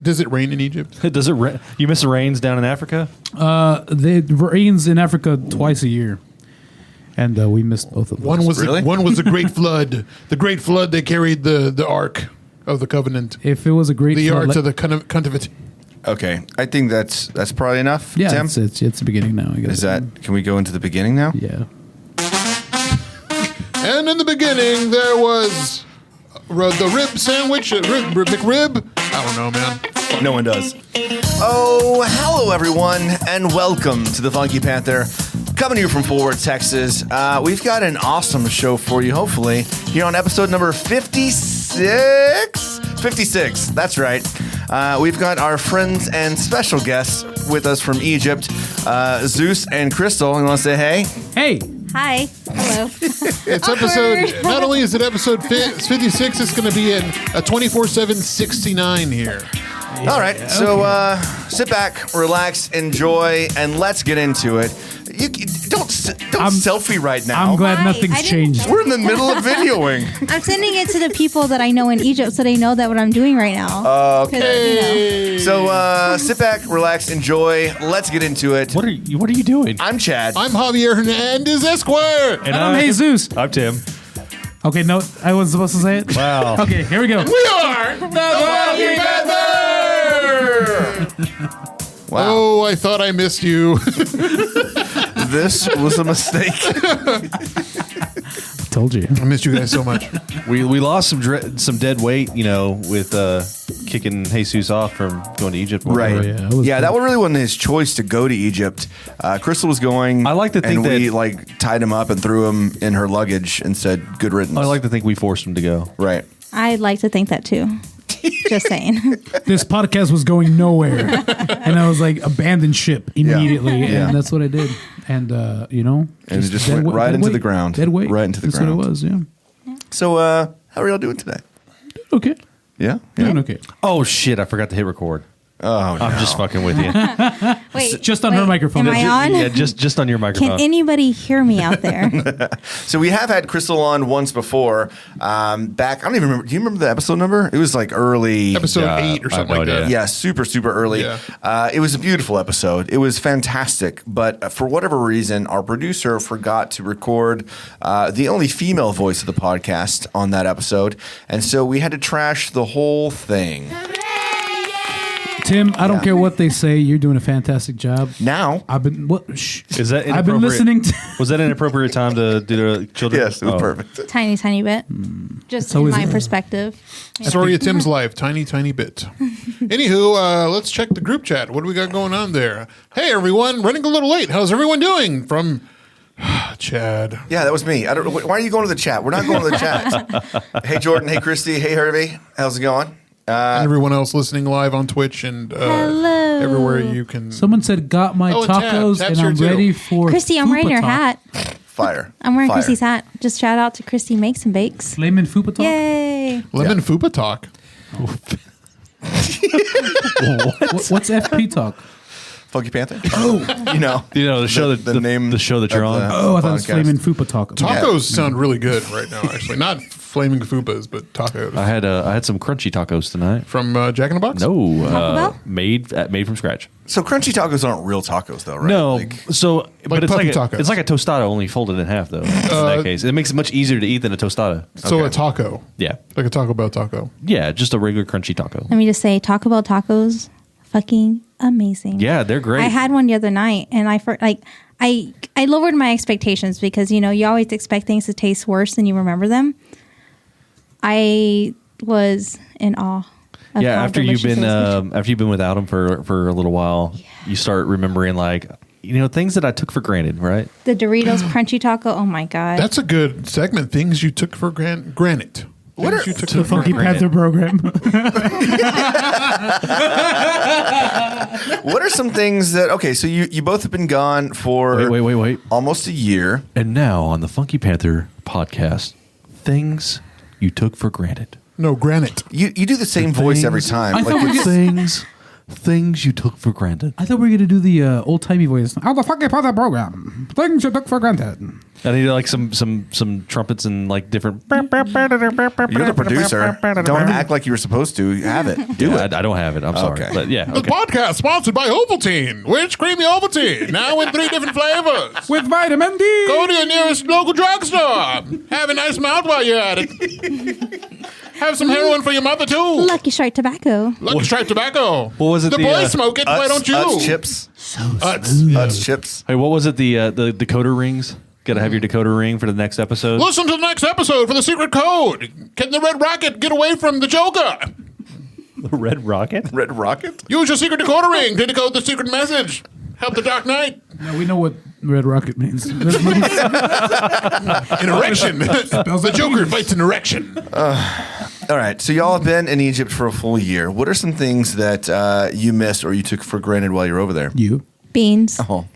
Does it rain in Egypt? Does it rain? You miss the rains down in Africa? It rains in Africa twice a year. And we missed both of them. One was a great flood. The great flood, they carried the Ark of the Covenant. If it was a great The flood, Ark to the Covenant. Okay, I think that's probably enough. yeah, Tim? it's the beginning now. I guess. Can we go into the beginning now? Yeah. And in the beginning, there was the rib sandwich, McRib. I don't know, man. No one does. Oh, hello, everyone, and welcome to the Funky Panther. Coming to you from Forward, Texas. We've got an awesome show for you, hopefully, here on episode number 56? 56, that's right. We've got our friends and special guests with us from Egypt, Zeus and Crystal. You want to say hey? Hey. Hi. Hello. It's episode, not only is it episode 56, it's going to be a 24/7 69 here. Yeah, all right, so sit back, relax, enjoy, and let's get into it. Don't selfie right now. I'm glad Why? nothing's changed. We're in the middle of videoing. I'm sending it to the people that I know in Egypt so they know that what I'm doing right now. Okay. So sit back, relax, enjoy. Let's get into it. What are you doing? I'm Chad. I'm Javier Hernandez Esquire. And I'm Jesus. I'm Tim. Okay, no, I wasn't supposed to say it. Wow. Okay, here we go. We are the Funky Panther. Wow. Oh, I thought I missed you. This was a mistake. Told you. I missed you guys so much. We lost some dead weight, with kicking Jesus off from going to Egypt. Right. Oh, yeah, That really wasn't his choice to go to Egypt. Crystal was going. I like to think and we that tied him up and threw him in her luggage and said, "Good riddance." I like to think we forced him to go. Right. I'd like to think that too. Just saying. This podcast was going nowhere. And I was like, abandon ship immediately. Yeah. And that's what I did. And, And it just went right into the ground. Dead weight. Right into the that's ground. That's what it was, yeah. So, how are y'all doing today? Okay. Yeah. Doing okay. Oh shit! I forgot to hit record. Oh, I'm just fucking with you. Wait. Just on her microphone. Am I on? Yeah, just on your microphone. Can anybody hear me out there? So we have had Crystal on once before. Back, I don't even remember. Do you remember the episode number? It was like early. Episode 8 or I have something no like that. idea. Yeah, super early. Yeah. It was a beautiful episode. It was fantastic. But for whatever reason, our producer forgot to record the only female voice of the podcast on that episode. And so we had to trash the whole thing. Tim, I don't care what they say. You're doing a fantastic job. Now, I've been shh. Is that I've been inappropriate? listening to Was that an appropriate time to do the children? yes, it was Oh. perfect. Tiny bit. Just in always- my perspective. Story of Tim's life, tiny bit. Anywho, let's check the group chat. What do we got going on there? Hey, everyone, running a little late. How's everyone doing? From Chad. Yeah, that was me. I don't. Why are you going to the chat? We're not going to the chat. Hey, Jordan. Hey, Christy. Hey, Harvey. How's it going? And everyone else listening live on Twitch and Hello. everywhere you can. Someone said, got my Oh, and tacos Tab's and I'm here too. ready for Christy, I'm wearing your Fupa Talk. hat. Fire. I'm wearing Fire. Christy's hat. Just shout out to Christy Makes and Bakes. Layman Fupa Talk? Yay. Lemon Fupa Talk. What's FP Talk? Funky Panther. Oh, The show that the name the show that you're of on. the Oh, I thought it was podcast. Flamin' Fupa Talk. Tacos sound really good right now, actually. Not flaming fupas, but tacos. I had some crunchy tacos tonight. From Jack in the Box? No, Bell? made from scratch. So crunchy tacos aren't real tacos, though, right? No, Like, so but it's puffy like tacos. it's like a tostada only folded in half though. In that case, it makes it much easier to eat than a tostada. So Okay. a taco. Yeah, Like a Taco Bell taco. yeah, just a regular crunchy taco. Let me just say, Taco Bell tacos, fucking amazing. Yeah, they're great. I had one the other night, and I lowered my expectations because you always expect things to taste worse than you remember them. I was in awe. Of Yeah, how after you've delicious been it was. after you've been without them for a little while, you start remembering things that I took for granted, right? The Doritos crunchy taco. Oh my god! That's a good segment. Things you took for granted. What Things are- you took The for Funky granted. Panther program. what are some things that? Okay, so you both have been gone for Wait. almost a year. And now on the Funky Panther podcast, things you took for granted. No, granite. You do the same voice every time. I thought we it's- things you took for granted. I thought we were going to do the old-timey voice. Oh, the Funky Panther program. Things you took for granted. I need like some trumpets and like different. You're the producer. Don't act like you were supposed to. Have it. Do it. I don't have it. I'm sorry, Okay. but yeah. The Okay. podcast sponsored by Ovaltine, Witch Creamy Ovaltine, now in 3 different flavors. With vitamin D. Go to your nearest local drugstore. Have a nice mouth while you're at it. Have some heroin for your mother too. Lucky Strike tobacco. Lucky Strike tobacco. What was it, The the, boys uh, smoke it. Why don't you? Utz chips. Utz. Chips. Hey, what was it? The decoder rings. Got to have your decoder ring for the next episode. Listen to the next episode for the secret code. Can the Red Rocket get away from the Joker? The Red Rocket. Red Rocket? Use your secret decoder ring to decode the secret message. Help the Dark Knight. Now we know what Red Rocket means. An erection. The Joker fights an erection. All right. So y'all have been in Egypt for a full year. What are some things that you missed or you took for granted while you're over there? You. Beans. Oh.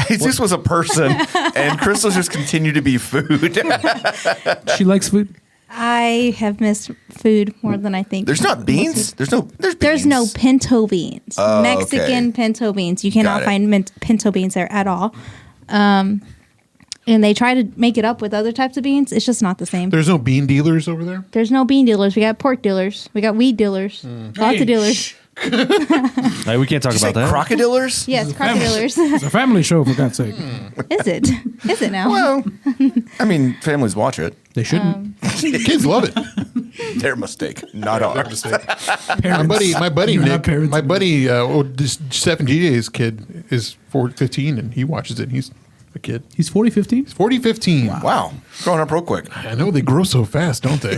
Jesus was a person, and crystals just continue to be food. She likes food. I have missed food more than I think. There's not beans. There's beans. There's no pinto beans. Oh, Mexican okay. pinto beans. You cannot Got it. find pinto beans there at all. And they try to make it up with other types of beans. It's just not the same. There's no bean dealers over there? There's no bean dealers. We got pork dealers. We got weed dealers. Lots of dealers. Hey, we can't talk Did you say about that. crocodilers? Yes, crocodilers. It's a family show, for God's sake. Is it? Is it now? Well, I mean, families watch it. They shouldn't. Kids love it. Their mistake, not ours. My buddy You're not Nick, parents. my buddy, Steph and GJ's kid is 15 and he watches it and he's a kid. He's 40, 15? 40, 15. Wow, growing up real quick. I know they grow so fast, don't they?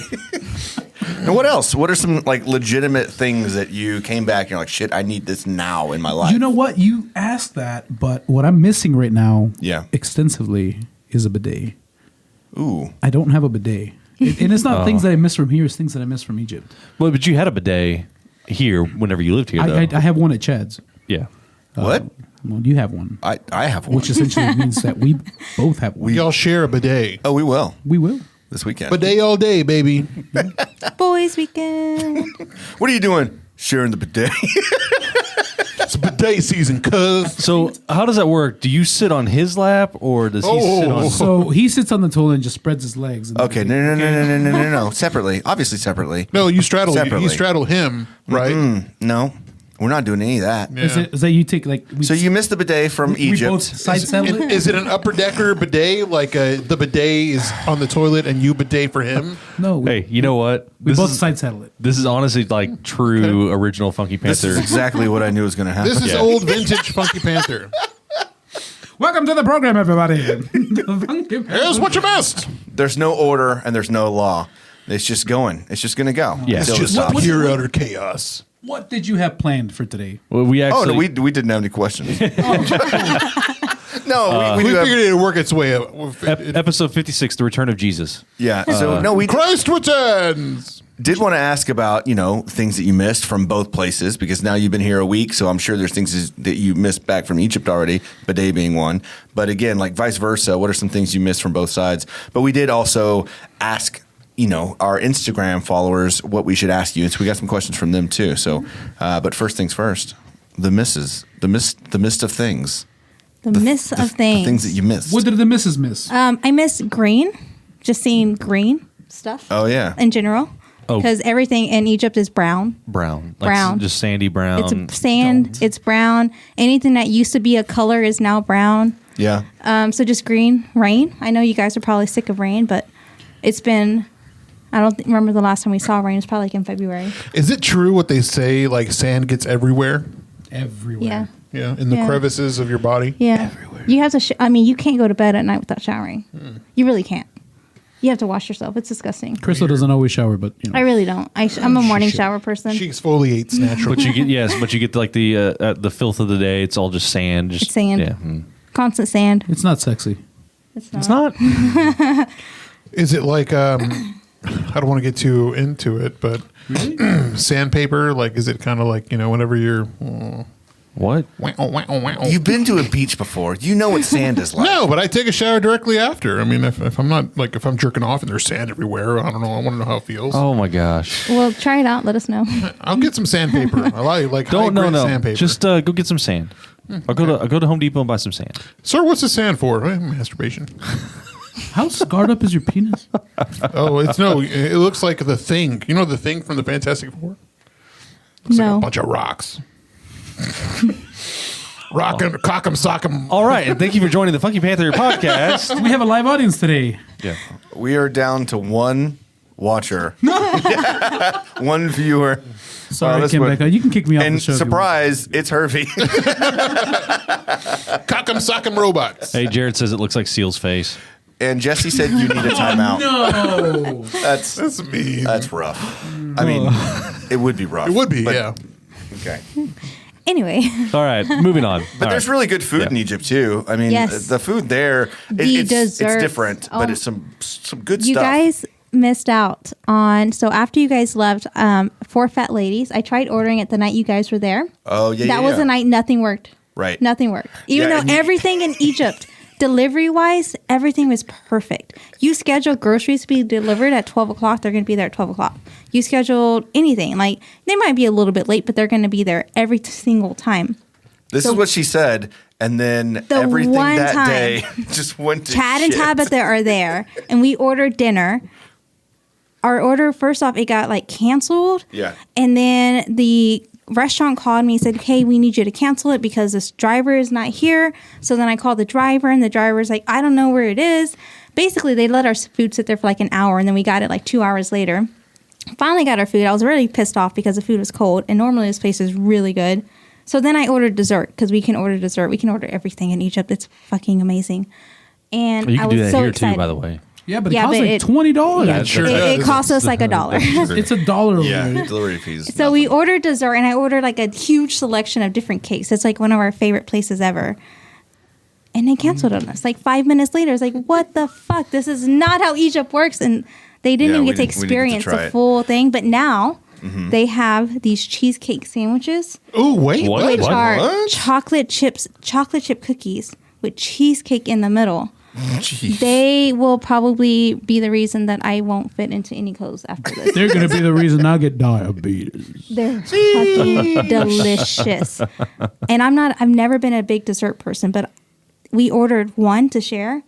And what else? What are some like legitimate things that you came back and you're like, shit, I need this now in my life? You know what? You asked that, but what I'm missing right now Yeah. extensively is a bidet. Ooh. I don't have a bidet. And it's not things that I miss from here, it's things that I miss from Egypt. Well, but you had a bidet here whenever you lived here, though. I have one at Chad's. Yeah. What? Well, you have one, I have one. which essentially means that we both have one. We all share a bidet. Oh, we will We will. this weekend. Bidet all day, baby. Boys weekend. What are you doing? Sharing the bidet. It's bidet season, cuz. So how does that work? Do you sit on his lap, or does he sit on? So he sits on the toilet and just spreads his legs. And Okay, no. Separately. Obviously separately. No, you straddle Separately. you straddle him, right? No, we're not doing any of that. Yeah. Is that you take like... So you missed the bidet from we both Egypt. side settle it? Is it an upper decker bidet? Like the bidet is on the toilet and you bidet for him? No. Hey, you know what? we This both is, side settle it. this is honestly like true original Funky This Panther. is exactly what I knew was going to happen. This is Yeah. old vintage Funky Panther. Welcome to the program, everybody. Here's what you missed. There's no order and there's no law. It's just going. It's just going to go. Yeah. Until It's it just stops. pure utter chaos. What did you have planned for today? Well, we Oh, actually no, we didn't have any questions. No, We do have- figured it would work its way up. episode 56, The Return of Jesus. Yeah. So, no, we Christ returns. did want to ask about, things that you missed from both places because now you've been here a week. So I'm sure there's things that you missed back from Egypt already, bidet being one. But again, like vice versa, what are some things you missed from both sides? But we did also ask, our Instagram followers what we should ask you. And so we got some questions from them too. So, but first things first, the mist of things. The miss of things. The things that you missed. What did the missus miss? I miss green. Just seeing green stuff. Oh, yeah. In general. Oh. Because everything in Egypt is brown. Brown. Brown. Just sandy brown. It's sand. It's brown. Anything that used to be a color is now brown. Yeah. So just green. Rain. I know you guys are probably sick of rain, but it's been... I don't remember the last time we saw rain. It's probably like in February. Is it true what they say, like sand gets everywhere? Everywhere. Yeah. Yeah, in the Yeah. crevices of your body? Yeah. Everywhere. You have to... you can't go to bed at night without showering. You really can't. You have to wash yourself. It's disgusting. Crystal doesn't always shower, but I really don't. I'm a morning shower person. She exfoliates naturally. But you get like the filth of the day. It's all just sand. It's sand. Yeah. Constant sand. it's not sexy. It's not. It's not. Is it like I don't want to get too into it, but sandpaper, like is it kind of like, whenever you're What? You've been to a beach before. You know what sand is like. No, but I take a shower directly after. I mean, if I'm not like if I'm jerking off and there's sand everywhere, I don't know. I want to know how it feels. Oh my gosh. Well, try it out. Let us know. I'll get some sandpaper. I like Don't high-grade no. sandpaper. Just go get some sand. I'll go to Home Depot and buy some sand. Sir, what's the sand for? Masturbation. How scarred up is your penis? Oh, it looks like the Thing. You know the Thing from the Fantastic Four? Looks like a bunch of rocks. Rockin', cock'em, sock'em. All right, and thank you for joining the Funky Panther podcast. We have a live audience today. Yeah. We are down to one watcher. One viewer. Sorry, this Kim one- Becca. You can kick me off And the show. if you want. surprise, it's Hervey. Cock'em, sock'em robots. Hey, Jared says it looks like Seal's face. And Jesse said you need a timeout. No. That's mean. That's rough. I mean, it would be rough. It would be, but- yeah. Okay. Anyway, All right, moving on. But All there's right. really good food in Egypt too. I mean, Yes. the food there, it's desserts. different, but it's some good you stuff. guys missed out on. So after you guys left, 4 Fat Ladies, I tried ordering it the night you guys were there. Oh yeah, That was the night nothing worked. Right. Nothing worked. Even Yeah, though and you- everything in Egypt, delivery-wise, everything was perfect. You schedule groceries to be delivered at 12 o'clock, they're going to be there at 12 o'clock. You scheduled anything. Like, they might be a little bit late, but they're going to be there every single time. This is what she said, and then The everything one that time, day just went to Chad shit. and Tabitha are there, and we ordered dinner. Our order, first off, it got like canceled. Yeah. And then the restaurant called me and said, hey, we need you to cancel it because this driver is not here. So then I called the driver, and the driver's like, I don't know where it is. Basically, they let our food sit there for like an hour, and then we got it like 2 hours later. Finally got our food. I was really pissed off because the food was cold, and normally this place is really good. So then I ordered dessert because we can order dessert. We can order everything in Egypt. It's fucking amazing. And You I can was do that so here excited. too, by the way. Yeah, but it Yeah, costs but like it- $20. Yeah, sure it does. cost us like $1. It's $1 over Yeah, there. delivery fees. So we ordered dessert, and I ordered like a huge selection of different cakes. It's like one of our favorite places ever. And they canceled on us like 5 minutes later. It's like, what the fuck? This is not how Egypt works. And they didn't Yeah, even we get to didn't- we didn't get to experience try the it. full thing. But now they have these cheesecake sandwiches, Oh, wait. What? which are What? chocolate chip cookies with cheesecake in the middle. Jeez. They will probably be the reason that I won't fit into any clothes after this. They're going to be the reason I get diabetes. They're fucking delicious. And I've never been a big dessert person, but we ordered one to share.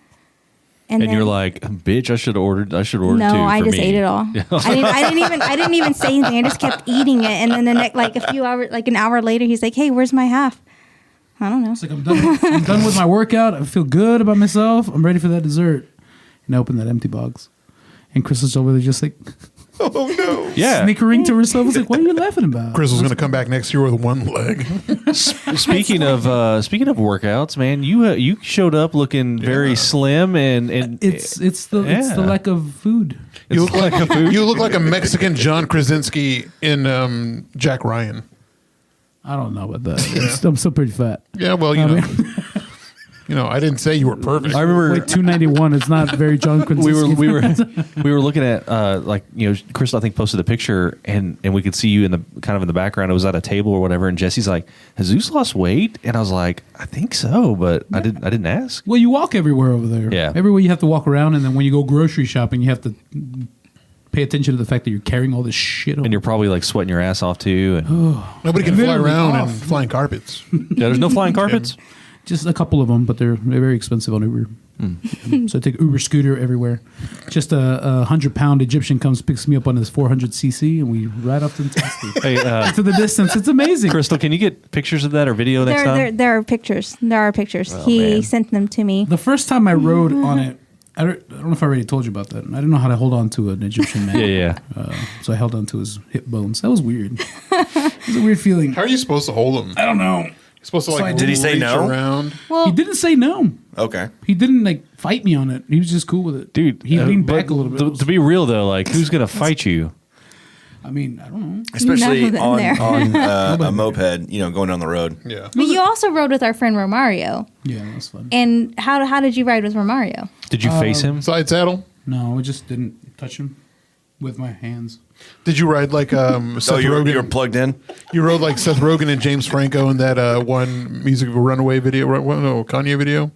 And then, you're like, bitch, I should order two. no, I for just me. ate it all. I didn't even say anything. I just kept eating it. And then the next, like a few hours, like an hour later, he's like, hey, where's my half? I don't know. It's like I'm done with my workout. I feel good about myself. I'm ready for that dessert. And I open that empty box. And Crystal's over there just like Oh no. Yeah. snickering to herself. I was like, what are you laughing about? Crystal's going to come back next year with one leg. Speaking of workouts, man, you showed up looking very slim and It's the Yeah. lack of food. You look like you look like a Mexican John Krasinski in Jack Ryan. I don't know about that. I'm still pretty fat. Yeah, well, you I know, mean- I didn't say you were perfect. I remember Wait, 291. It's not very John Krasinski. we were looking at Crystal I think posted a picture and we could see you in the kind of in the background. It was at a table or whatever, and Jesse's like, "Has Zeus lost weight?" And I was like, "I think so, but I didn't ask." Well, you walk everywhere over there. Yeah. Everywhere you have to walk around, and then when you go grocery shopping, you have to pay attention to the fact that you're carrying all this shit over. And you're probably like sweating your ass off too. And, Nobody can fly Literally around off. in flying carpets. yeah, there's no flying carpets. Just a couple of them, but they're very expensive on Uber. So I take Uber scooter everywhere. Just a 100-pound Egyptian comes, picks me up on his 400cc, and we ride off to Hey, to the distance. It's amazing. Crystal, can you get pictures of that or video next time? There are pictures. There are pictures. Oh, He man. sent them to me. The first time I rode on it, I don't know if I already told you about that. I didn't know how to hold on to an Egyptian man. Yeah. So I held on to his hip bones. That was weird. It was a weird feeling. How are you supposed to hold them? I don't know. You're supposed to So I like did he say reach no? around. Well, He didn't say no. Okay. He didn't like fight me on it. He was just cool with it, Dude, He leaned but back a little bit. To be real though, like who's gonna fight you? I mean, I don't know. Especially None of them on, there. on a moped, going down the road. Yeah. but you also rode with our friend Romario. Yeah, that's fun. And how did you ride with Romario? Did you face him? Side saddle. No, I just didn't touch him with my hands. Did you ride like Seth So you're Rogen? plugged in? You rode like Seth Rogen and James Franco in that one music Runaway video. No, Kanye video.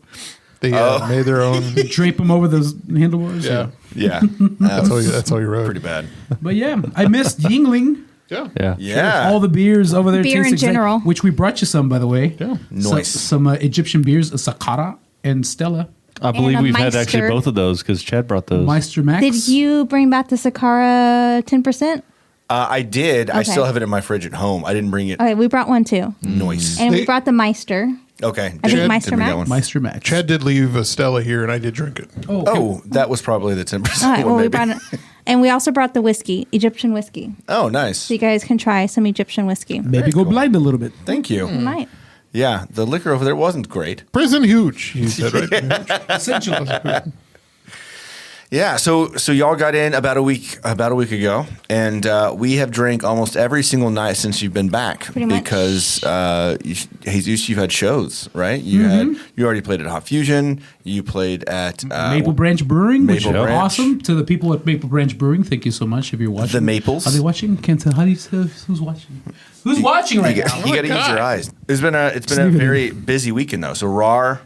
They made their own. Drape him over those handlebars. Yeah. Yeah. That's how you rode. Pretty bad. But yeah, I missed Yingling. Yeah. Yeah. Yeah. All the beers over there. Beer taste in exact- general. which we brought you some, by the way. Yeah. Nice. Some Egyptian beers, Sakara and Stella. I believe a we've had actually Meister. both of those because Chad brought those. Meister Max. Did you bring back the Sakara 10%? I did. I Okay. still have it in my fridge at home. I didn't bring it. Okay, we brought one too. Noise. And They- we brought the Meister. Okay. I think Didn't Meister bring that Max. one. Meister Max? Chad did leave a Stella here, and I did drink it. Oh, okay. Oh, that was probably the 10%. All right, well, one, we maybe. brought it. And we also brought the whiskey, Egyptian whiskey. Oh, nice. So you guys can try some Egyptian whiskey. Maybe go cool. blind a little bit. Thank you. You might. Yeah, the liquor over there wasn't great. Prison huge, you said, right? Essential. Yeah, so y'all got in about a week ago, and we have drank almost every single night since you've been back. Pretty much. Because Jesus, you've had shows, right? You already played at Hot Fusion. You played at Maple Branch Brewing, which is Maple Branch. awesome. To the people at Maple Branch Brewing, thank you so much if you're watching. The Maples. Are they watching? Can't tell. How do you tell who's watching? Who's watching right You now? got to use your eyes. It's been a Sneaking in. very busy weekend though. So RAR,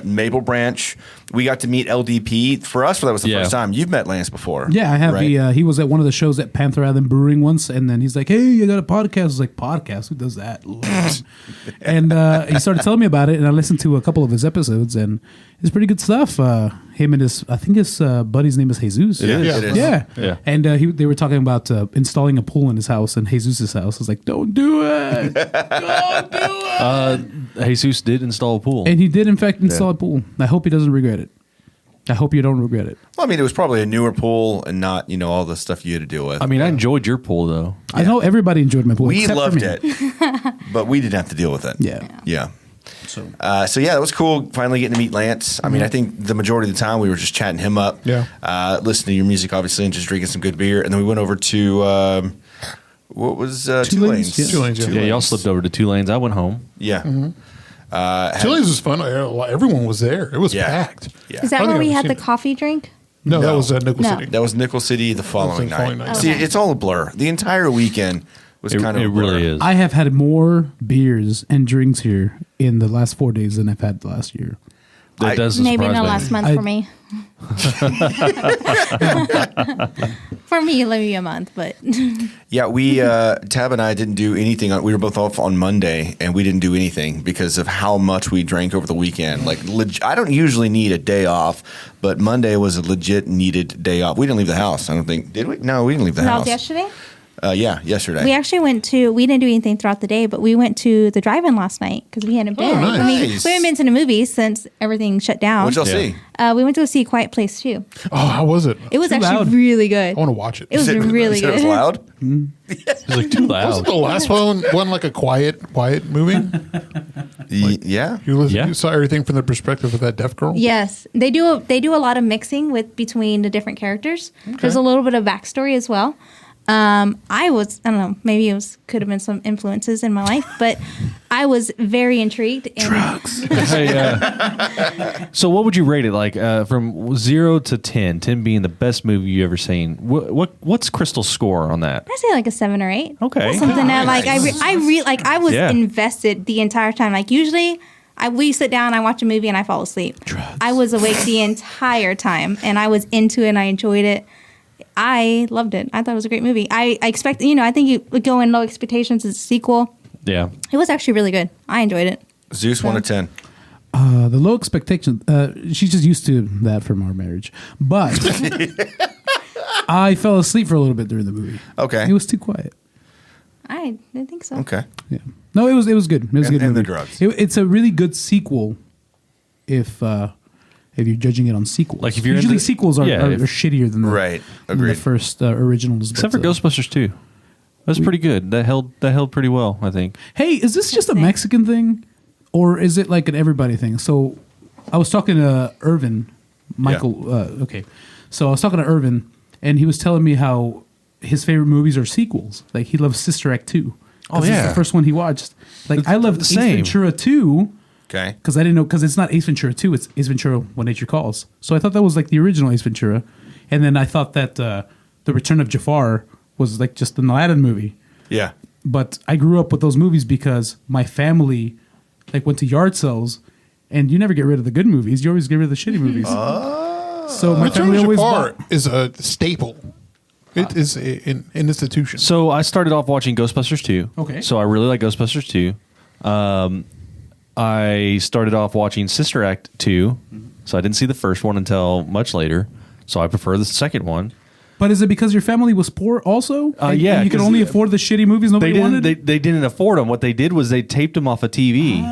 Maple Branch. We got to meet LDP. For us, that was the Yeah. first time. You've met Lance before. Yeah, I have. right? He was at one of the shows at Panther Island Brewing once, and then he's like, "Hey, I got a podcast." I was like, "Podcast? Who does that?" And he started telling me about it, and I listened to a couple of his episodes, and it's pretty good stuff. Him and I think his buddy's name is Jesus. It is. Yeah. It is. Yeah. Yeah. And they were talking about installing a pool in his house, and Jesus' house. I was like, "Don't do it! Don't do it!" Jesus did install a pool. And he did, in fact, install a pool. I hope he doesn't regret it. I hope you don't regret it. Well, I mean, it was probably a newer pool and not, all the stuff you had to deal with. I mean, I enjoyed your pool though. I know everybody enjoyed my pool. we except for loved me. it, but we didn't have to deal with it. Yeah. Yeah. So So yeah, that was cool. Finally getting to meet Lance. I mean, I think the majority of the time we were just chatting him up, Yeah. listening to your music, obviously, and just drinking some good beer. And then we went over to what was Two Lanes? Yeah. Two Lanes, yeah. Yeah, y'all slipped over to 2 lanes. I went home. Yeah, Chili's was fun. Everyone was there. It was Yeah. packed. yeah. Is that I don't where think we I've had seen the it. coffee drink? No, that No. was Nickel No. City. That was Nickel City the following the following night. night. See, Okay. it's all a blur. The entire weekend was It, kind of it a blur. really is. I have had more beers and drinks here in the last 4 days than I've had last year. That I- doesn't Maybe surprise not me. last month I- for me. For me, maybe a month, but Yeah, we Tab and I didn't do anything. We were both off on Monday, and we didn't do anything because of how much we drank over the weekend. Like, I don't usually need a day off, but Monday was a legit needed day off. We didn't leave the house. I don't think did we? No, we didn't leave the that house. was yesterday. Yeah, yesterday. We actually we didn't do anything throughout the day, but we went to the drive-in last night because we hadn't been. nice. I mean, Nice. we haven't been to the movies since everything shut down. What'd y'all Yeah. see? We went to go see Quiet Place too. Oh, how was it? It was Too actually loud. really good. I want to watch it. It was You said- really you said good. It was loud. It was like too Wasn't the loud. last one like a quiet movie? Yeah. Yeah. You saw everything from the perspective of that deaf girl? Yes, they do a lot of mixing between the different characters. There's a little bit of backstory as well. I don't know, maybe could have been some influences in my life, but I was very intrigued. And Hey, so what would you rate it like from 0 to 10? 10 being the best movie you ever seen. What's Crystal's score on that? I say like a 7 or 8. Okay. Something that like I was Yeah. invested the entire time. Like usually we sit down, I watch a movie and I fall asleep. I was awake the entire time and I was into it and I enjoyed it. I loved it. I thought it was a great movie. I expect, I think you would go in low expectations as a sequel. Yeah. It was actually really good. I enjoyed it. Zeus 1 to 10. The low expectation. She's just used to that from our marriage. But I fell asleep for a little bit during the movie. Okay. It was too quiet. I didn't think so. Okay. Yeah. No, it was good. It was a good And the movie. drugs. It's a really good sequel. If you're judging it on sequels, Like if you're usually into- sequels are yeah, if- shittier than Right. than the Agreed. first originals. Except for Ghostbusters 2. That's pretty good. That held pretty well, I think. Hey, is this just a Mexican thing, or is it like an everybody thing? So, I was talking to Irvin, Michael. Okay, so I was talking to Irvin, and he was telling me how his favorite movies are sequels. Like he loves Sister Act 2. Oh, It's yeah. the first one he watched. Like I love the Ace same. Ventura 2 Okay. because I didn't know because it's not Ace Ventura 2. It's Ace Ventura When Nature Calls. So I thought that was like the original Ace Ventura, and then I thought that the Return of Jafar was like just an Aladdin movie. Yeah. But I grew up with those movies because my family like went to yard sales, and you never get rid of the good movies. You always get rid of the shitty movies. So my Return family of always Jafar bought. is a staple. It is an institution. So I started off watching Ghostbusters 2. Okay. So I really like Ghostbusters 2. I started off watching Sister Act 2. So I didn't see the first one until much later. So I prefer the second one. But is it because your family was poor also? And Yeah, you could 'cause only afford the shitty movies nobody They didn't. wanted? They didn't afford them. What they did was they taped them off a TV.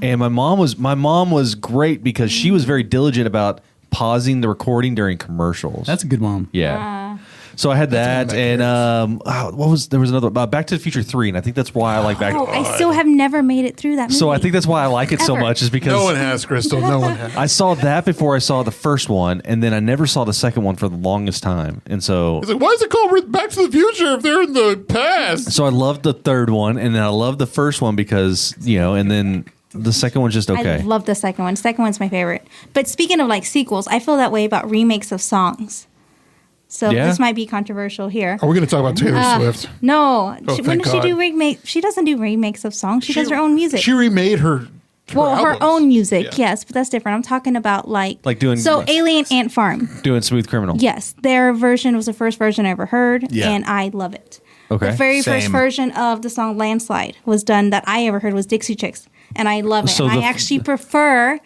And my mom was great because she was very diligent about pausing the recording during commercials. That's a good mom. Yeah. So I had that, and there was another Back to the Future 3, and I think that's why I like Back. Oh, I still have never made it through that movie. So I think that's why I like it so Ever. much is because No one has, Crystal. No one has. I saw that before I saw the first one, and then I never saw the second one for the longest time, and so It's like, why is it called Back to the Future if they're in the past? I loved the third one, and then I loved the first one because and then the second one's just okay. I love the second one. Second one's my favorite. But speaking of like sequels, I feel that way about remakes of songs. So Yeah? this might be controversial here. Are we going to talk about Taylor Swift? No, when thank does she God. do remake? She doesn't do remakes of songs. She does her own music. She remade her her albums. own music, Yeah. yes, but that's different. I'm talking about like doing so Alien Ant Farm. Doing Smooth Criminal. Yes, their version was the first version I ever heard, Yeah. and I love it. Okay. The very first Same. version of the song Landslide was done that I ever heard was Dixie Chicks, and I love it. So and the- I actually prefer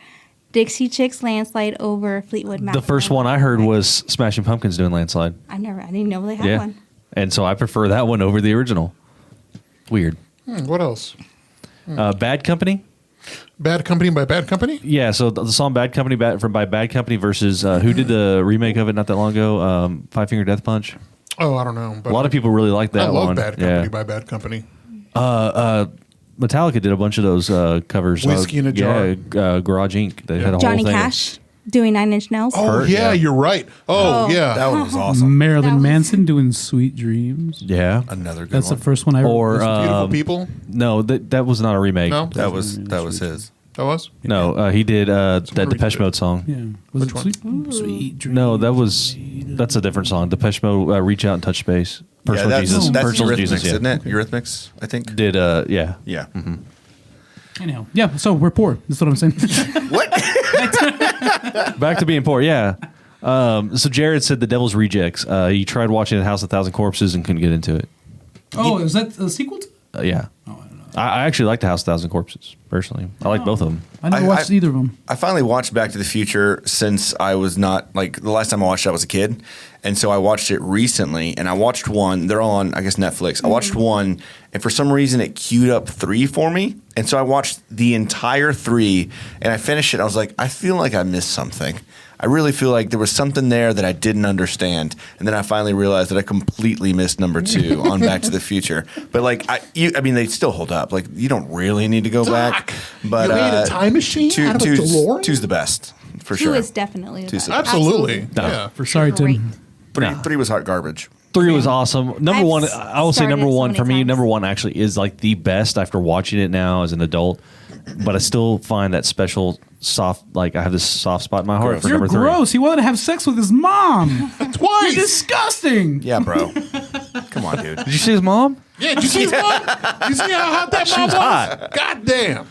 Dixie Chicks Landslide over Fleetwood Mac. The first one I heard was Smashing Pumpkins doing Landslide. I didn't know they had Yeah. one. And so I prefer that one over the original. Weird. What else? Bad Company? Bad Company by Bad Company? Yeah, so the song Bad Company by Bad Company versus who did the remake of it not that long ago? Five Finger Death Punch. Oh, I don't know. But A lot of people really like that I love one. Bad Company Yeah. by Bad Company. Metallica did a bunch of those covers. Whiskey in a Jar. Yeah, Garage Inc. They had a Johnny whole thing. Cash doing Nine Inch Nails. Oh, Hurt, yeah, yeah. you're right. Oh, yeah. That one was awesome. Marilyn That was- Manson doing Sweet Dreams. Yeah. Another good That's one. the first one I heard. Or Beautiful People. no, that was not a remake. No? That was his. That was? No, he did that Somebody Depeche did. Mode song. Yeah. Was Which it one? Sweet Dreams? No, that's a different song. Depeche Mode, Reach Out and Touch Space. Personal yeah, that's Jesus. that's Personal Eurythmics, Jesus, yeah. isn't it? Eurythmics, I think. Did yeah. Yeah. Anyhow, yeah. So we're poor. That's what I'm saying. What? Back to being poor, yeah. So Jared said The Devil's Rejects. He tried watching The House of 1,000 Corpses and couldn't get into it. Oh, is that a sequel to? Yeah. I actually like The House of 1,000 Corpses, personally. I like both of them. I never watched either of them. I finally watched Back to the Future since I was not like the last time I watched it I was a kid, and so I watched it recently. And I watched one. They're all on, I guess, Netflix. I watched one, and for some reason it queued up 3 for me, and so I watched the entire 3, and I finished it. I was like, I feel like I missed something. I really feel like there was something there that I didn't understand, and then I finally realized that I completely missed number 2 on Back to the Future. But like, I mean, they still hold up. Like, you don't really need to go back. But you made a time machine out of a DeLorean? two's the best for Two sure. is definitely the Two's best. the best. Absolutely. No. Yeah, for sure. Sorry, Great. Tim. Three was hot garbage. 3 was awesome. Number I've one, I will say started number it so one many for me. times. Number one actually is like the best after watching it now as an adult. But I still find that special soft, like I have this soft spot in my heart for You're number 3. gross. He wanted to have sex with his mom. You're Twice. disgusting. Yeah, bro. Come on, dude. Did you see his mom? Yeah, did you see his mom? You see how hot that mom was? hot. God damn.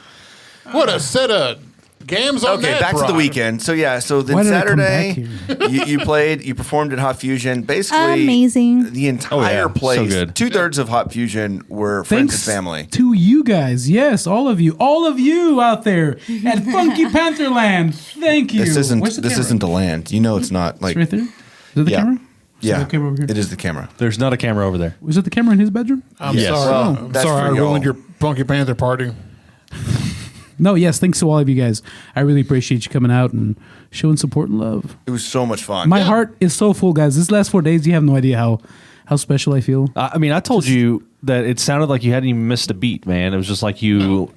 What a set of gams on Okay, that back to the broad. weekend. So yeah, so then Why did I come Saturday back you performed at Hot Fusion. Basically, Amazing. The entire so place, good. 2/3 of Hot Fusion were friends Thanks and family. to you guys. Yes, all of you out there at Funky Panther Land. Thank you. This Where's the camera? isn't the land. You know, it's not like It's right there. Is it the Yeah. camera? yeah. the camera over here? It is the camera. There's not a camera over there. Was it the camera in his bedroom? I'm Yes. sorry. Well, I'm that's sorry I for y'all. ruined your Funky Panther party. No, yes. Thanks to all of you guys. I really appreciate you coming out and showing support and love. It was so much fun. My heart is so full, guys. This last 4 days, you have no idea how special I feel. I mean, I told you that it sounded like you hadn't even missed a beat, man. It was just like you,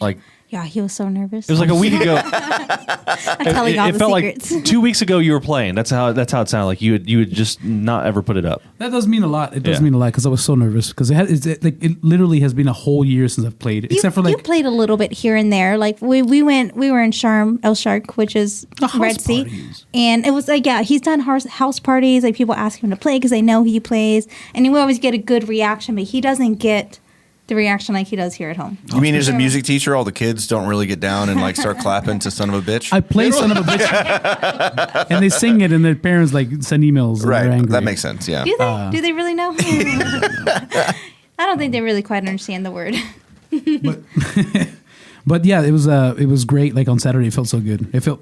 like Yeah, he was so nervous. it was like a week ago. I'm telling all It the felt secrets. like 2 weeks ago you were playing. That's how it sounded like. You would just not ever put it up. That does mean a lot. It does Yeah. mean a lot because I was so nervous because it literally has been a whole year since I've played, except for you like played a little bit here and there. Like we were in Sharm El Sheikh, which is house Red Sea, parties. and it was like he's done house parties. Like people ask him to play because they know he plays, and we always get a good reaction. But he doesn't get the reaction like he does here at home. You mean as a music teacher, all the kids don't really get down and like start clapping to "Son of a Bitch"? I play Son of a Bitch, and they sing it, and their parents like send emails. And Right, they're angry. that makes sense. Yeah. Do they? Do they really know? I don't think they really quite understand the word. But yeah, it was great. Like on Saturday, it felt so good. It felt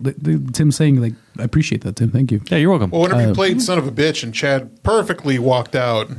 Tim saying like, I appreciate that, Tim. Thank you. Yeah, you're welcome. Well, whenever you played "Son of a Bitch" and Chad perfectly walked out,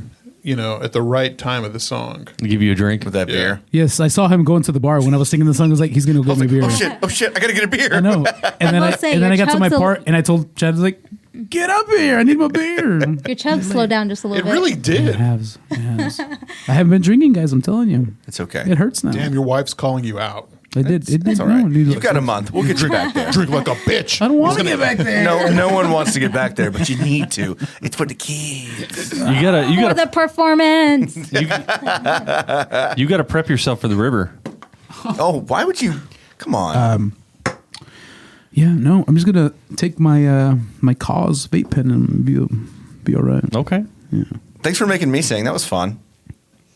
at the right time of the song. Give you a drink With that beer. Yes, I saw him going to the bar when I was singing the song. I was like, he's gonna go get me a beer. Oh shit! I gotta get a beer. I know. And then will I say, and then I your got to my chug's a- part, and I told Chad, I was like, get up here! I need my beer. Your chug slowed down just a It little bit. really It did. has. It has. I haven't been drinking, guys. I'm telling you, It's okay. it hurts now. Damn, your wife's calling you out. It did. It did. It's all right. No, dude, You've got a month. We'll get you back there. Drink like a bitch. I don't want to get back there. No one wants to get back there, but you need to. It's for the kids. You For gotta the performance. you gotta prep yourself for the river. Oh, why would you? Come on. Yeah, no. I'm just gonna take my my Cause vape pen and be all right. Okay. Thanks for making me sing. That was fun.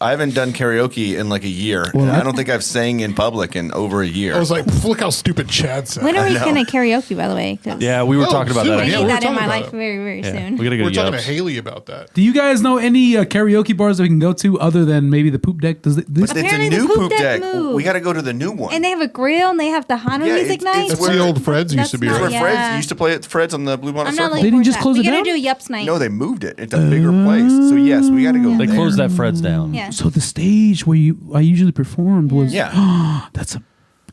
I haven't done karaoke in like a year. Well, and I I- don't think I've sang in public in over a year. I was like, look how stupid Chad sounds. When are we know. going to karaoke, by the way? 'Cause Yeah, we were Oh, talking about soon. that. I Yeah, need we're that in talking my about life it. very, very Yeah, soon. we gotta go We're to talking to Yelps. Haley about that. Do you guys know any karaoke bars that we can go to other than maybe the Poop Deck? Does this? But it's a Apparently the new poop poop deck deck. moved. We got to go to the new one. And they have a grill and they have the Hana Yeah, music it's night. That's where- the old Fred's used to be, That's Where right? not- Fred's Yeah. used to play at Fred's on the Blue Bonnet I'm Circle. not looking They didn't forward just to that. close We it got to down? do Yups night. No, they moved it. It's a bigger place. So yes, we got to go They there. closed that Fred's down. Yeah. So the stage where I usually performed was Yeah. that's a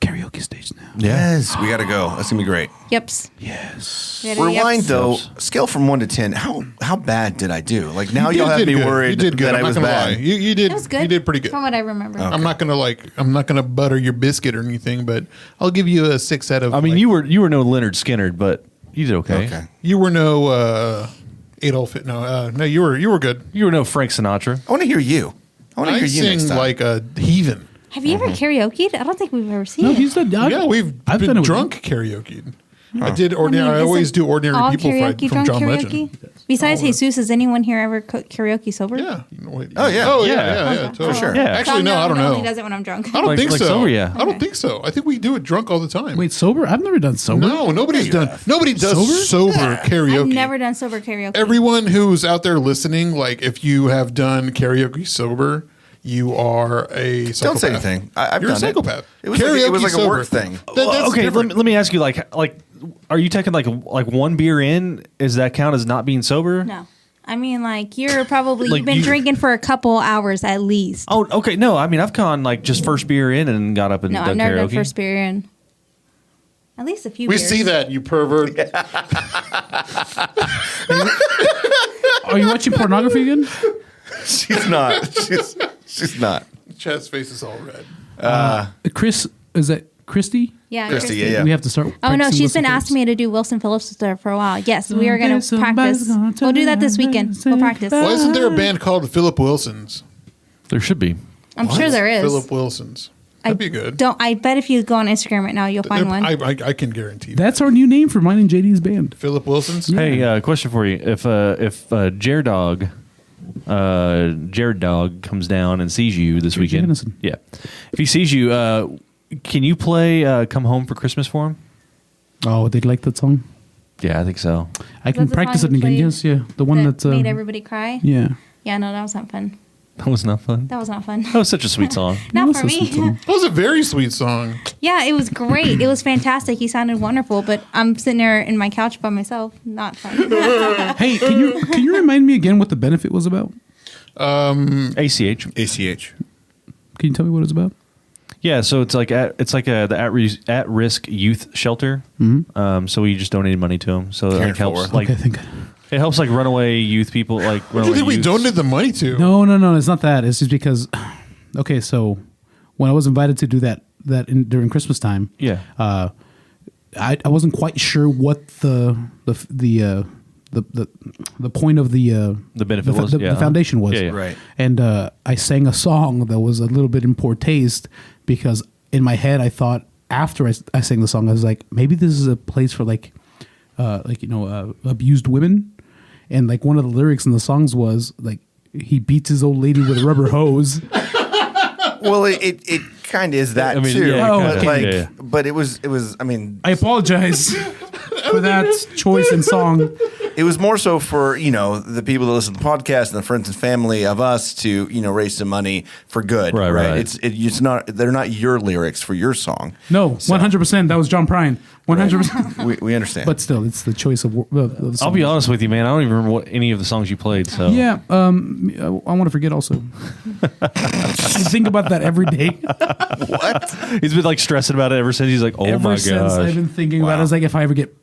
karaoke stage now. Yes, we got to go. That's gonna be great. Yups. Yes. We gotta do Rewind yups. though. Scale from 1 to 10. How bad did I do? Like now You you'll have did me good. worried You did good. that I'm I was not gonna lie. bad. You did. It was good. You did pretty good. From what I remember. I'm not gonna butter your biscuit or anything, but I'll give you a 6 out of. I mean, you were no Leonard Skinner, but you did okay. Okay. you were no Adolf. No, you were good. You were no Frank Sinatra. I want to hear you. I want to I hear you next sing time. like a heathen. Have you ever karaokeed? I don't think we've ever seen No, it. he's the. Yeah, I've done been it with drunk karaoke. I did ordinary. I isn't always do ordinary all people karaoke from drunk John karaoke? Legend. Besides Jesus, has anyone here ever karaoke sober? Yeah. Wait. Oh, yeah. Oh yeah. Yeah. Yeah. Okay. Totally. sure. Yeah. Actually, no. I don't know. He does it when I'm drunk. I don't think Like so. sober, yeah. I don't think so. I think we do it drunk all the time. Wait, sober? I've never done sober. No, nobody's done. Nobody does sober karaoke. I've never done sober karaoke. Everyone who's out there listening, like if you have done karaoke sober, you are a psychopath. Don't say anything. I've You're done a psychopath. It was like a sober. work thing. That's Okay, different. let me ask you, like, are you taking like one beer in? Does that count as not being sober? No. I mean, like, you're probably, Like you've been you- drinking for a couple hours at least. Oh, okay. No, I mean I've gone like just first beer in and got up and No, done I've never karaoke. done first beer in. At least a few We beers. see that, you pervert. Are you watching pornography again? She's not. She's not. Chad's face is all red. Chris, is that Christy? Yeah, Christy, Christy. yeah. We have to start. Oh, no, practicing she's Wilson been asking me to do Wilson Phillips with her for a while. Yes, we are going to Somebody's practice. gonna We'll do that this weekend. We'll practice. Why isn't there a band called Philip Wilson's? There should be. I'm sure there is. Philip Wilson's. That'd be good. I bet if you go on Instagram right now, you'll find one. I can guarantee that. That's our new name for mine and JD's band. Philip Wilson's. Hey, question for you: If Jared Dog comes down and sees you this weekend, Jennison. yeah, if he sees you, can you play "Come Home for Christmas" for him? Oh, they'd like that song. Yeah, I think so. I can That's the practice it song you again. played Yes, yeah, the one that that made everybody cry. Yeah, Yeah, no, that was not fun. That was not fun. That was not fun. That was such a sweet song. Not was for a sweet me. song. That was a very sweet song. Yeah, it was great. It was fantastic. He sounded wonderful, but I'm sitting there in my couch by myself. Not fun. Hey, can you remind me again what the benefit was about? ACH. ACH. Can you tell me what it's about? Yeah, so it's like the at risk youth shelter. So we just donated money to them. So it Caring like helps forward. like Okay, thank God. it helps like runaway youth people like What do you runaway think we youths. donated the money to? No, it's not that. It's just because. Okay, so when I was invited to do that during Christmas time, Yeah. I wasn't quite sure what the point of the benefit was, yeah. the foundation was. Yeah, yeah. Right. And I sang a song that was a little bit in poor taste because in my head I thought after I sang the song I was like, maybe this is a place for abused women, and like one of the lyrics in the songs was like he beats his old lady with a rubber hose. Well, it kind of is that I mean, too. yeah, Oh, but okay. like, Yeah. but it was. I mean, I apologize for that choice in song. it was more so for the people that listen to the podcast and the friends and family of us to raise some money for good. Right. It's not. They're not your lyrics for your song. No, 100%. That was John Prine. 100%. We understand. But still, it's the choice of the song. I'll be honest with you, man. I don't even remember what any of the songs you played. So Yeah, I want to forget also. I think about that every day. what? he's been like stressing about it ever since. He's like, oh Ever my since I've gosh. been thinking about it. I was like, if I ever get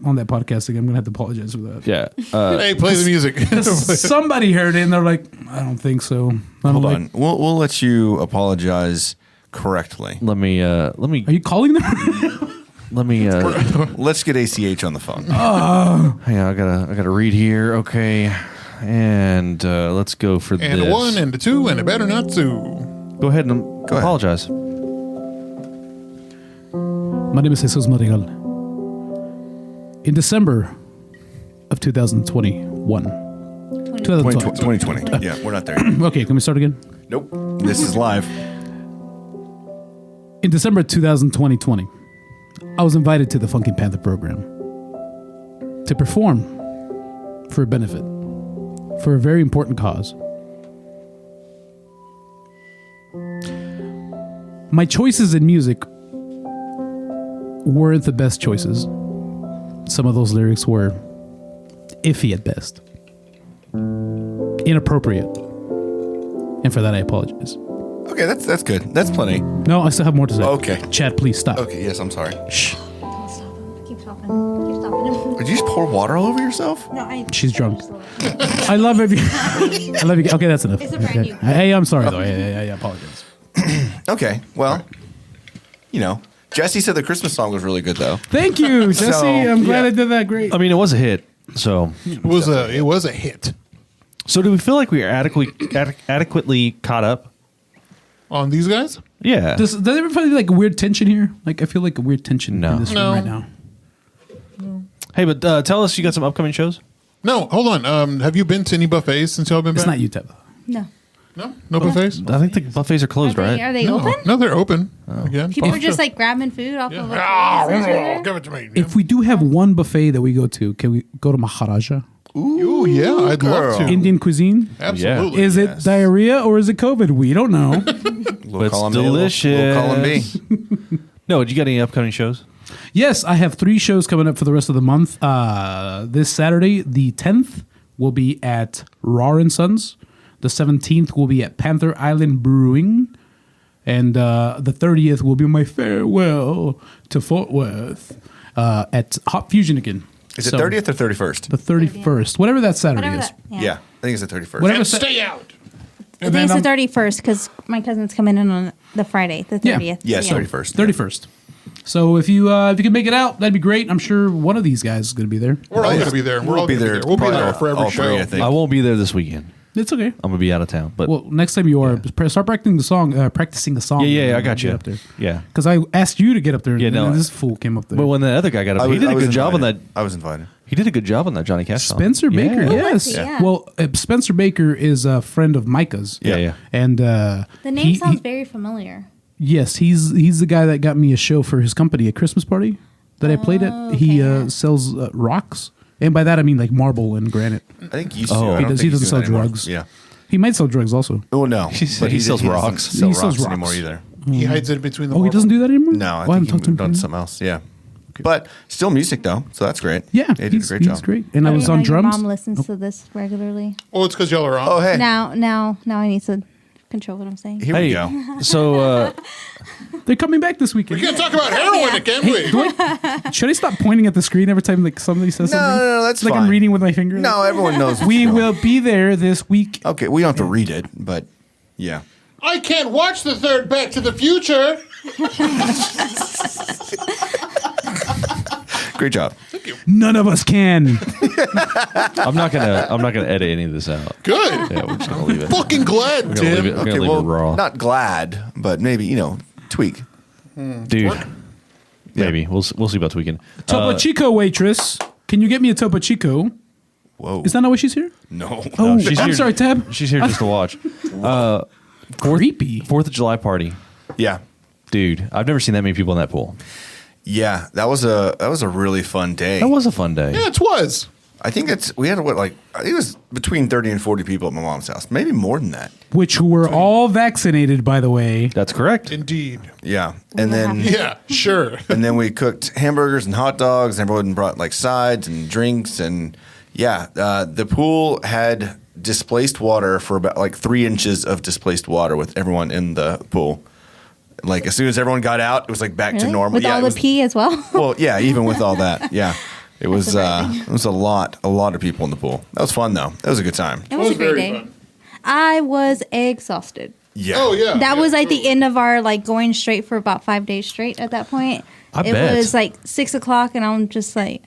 on that podcast again, I'm going to have to apologize for that. Yeah. Hey, play the music. Somebody heard it and they're like, I don't think so. I'm Hold like, on. We'll let you apologize correctly. Let me. Are you calling them? Let me. Let's get ACH on the phone. Hang on. I gotta read here. Okay. And let's go for And this. a 1 and a 2 and a better not to. Go ahead and Go ahead. apologize. My name is Jesus Madrigal. In December of 2021. 2020. Yeah, we're not there yet. Okay, can we start again? Nope. This is live. In December 2020, I was invited to the Funky Panther program to perform for a benefit, for a very important cause. My choices in music weren't the best choices. Some of those lyrics were iffy at best, inappropriate, and for that I apologize. Okay, that's good. That's plenty. No, I still have more to say. Okay. Chad, please stop. Okay, yes, I'm sorry. Shh. Keep stopping. Keep stopping. Did you just pour water all over yourself? No, She's drunk. I love every. I love you. Okay, that's enough. It's a brand new. Hey, I'm sorry though. I apologize. Okay, well, Jesse said the Christmas song was really good though. Thank you, Jesse. So, I'm glad yeah. I did that. Great. I mean, it was a hit. So It was a hit do we feel like we are adequately caught up? on these guys. Yeah. Does everybody feel like a weird tension here? Like I feel like a weird tension No. in this room No. right now. Hey, but tell us, you got some upcoming shows? No, hold on. Have you been to any buffets since y'all been It's back? not you, Teb. No. No buffets. I think the buffets are closed, right? Are they No, open? no, they're open. Again, People are just like grabbing food off of a give it to me. If we do have one buffet that we go to, can we go to Maharaja? Ooh, yeah, I'd love to. Indian cuisine? Absolutely. Is it diarrhea or is it COVID? We don't know. We'll It's call him A, delicious. We'll call him B. No, did you got any upcoming shows? Yes, I have 3 shows coming up for the rest of the month. This Saturday, the 10th, will be at Raw & Sons. The 17th will be at Panther Island Brewing. And the 30th will be my farewell to Fort Worth at Hot Fusion again. Is it 30th or 31st? The 31st. Whatever that Saturday Whatever is. that. Yeah, I think it's the 31st. Whatever And sa- stay out. I think it's the 31st because my cousin's coming in on the Friday, the 30th. Yes, Yeah. 31st. 31st. So if you can make it out, that'd be great. I'm sure one of these guys is going to be there. We're all going to be there. We're all be going to be there there. We'll be probably there for every all show. three, I think. I won't be there this weekend. It's okay. I'm gonna be out of town. But Well, next time you are, start practicing the song. Practicing the song. yeah, I got you. Get up there. Yeah. Because I asked you to get up there. Yeah, and no, then this fool came up there. But when the other guy got up, I he was- did I a was good job on that. invited. I was invited. He did a good job on that Johnny Cash song. Spencer Baker, Yeah. yes. Yeah. Well, Spencer Baker is a friend of Micah's. Yeah. And The name sounds very familiar. yes, he's the guy that got me a show for his company, a Christmas party that I played at. He okay. sells rocks, and by that I mean like marble and granite. I think he used Oh. to. I He don't does- think he he's doesn't doing sell that anymore. drugs. Yeah. He might sell drugs also. Oh no, He sells doesn't rocks. Sell He sells rocks anymore rocks. either. He hides it between the Oh, he marble. doesn't do that anymore. No, I Oh, think haven't he talked to moved him on to for- something else. Yeah, but still music though, so that's great. Yeah, he did a great job. great. And I was You on know your drums. mom listens to this regularly. Oh, it's because y'all are on. Oh hey, Now I need to control what I'm saying. here we Hey, go. so They're coming back this weekend. We can't talk about heroin, can we? Should I stop pointing at the screen every time like somebody says No, something? no, that's like fine. I'm reading with my finger. No, everyone knows. what We you're doing. will be there this week. Okay, we don't have to read it, but yeah. I can't watch the third Back to the Future. Great job. None of us can. I'm not gonna edit any of this out. Good. Yeah, we're just gonna leave it. Fucking glad, We're gonna leave it. Tim. We're Okay, gonna leave well, it raw, not glad, but maybe tweak. dude. Maybe we'll see about tweaking. Topo Chico waitress, can you get me a Topo Chico? Whoa. Is that not why she's here? no? Oh, she's I'm here- sorry, Tab. She's here just to watch. Creepy. 4th of July party. Yeah. Dude, I've never seen that many people in that pool. Yeah, that was a really fun day. That was a fun day. Yeah, it was. I think we had I think it was between 30 and 40 people at my mom's house, maybe more than that. Which were all vaccinated, by the way. That's correct. Indeed. Yeah, and then Yeah, sure. and then we cooked hamburgers and hot dogs. And everyone brought like sides and drinks, and the pool had displaced water for about like 3 inches of displaced water with everyone in the pool. Like as soon as everyone got out, it was like back to Really? normal. With all the pee as well. Well, yeah, even with all that, yeah. It was a lot of people in the pool. That was fun though. That was a good time. It was a great very day. fun. I was exhausted. Yeah. Oh, yeah. That yeah, was like the totally. end of our like going straight for about 5 days straight at that point. I it bet. was like 6 o'clock and I'm just like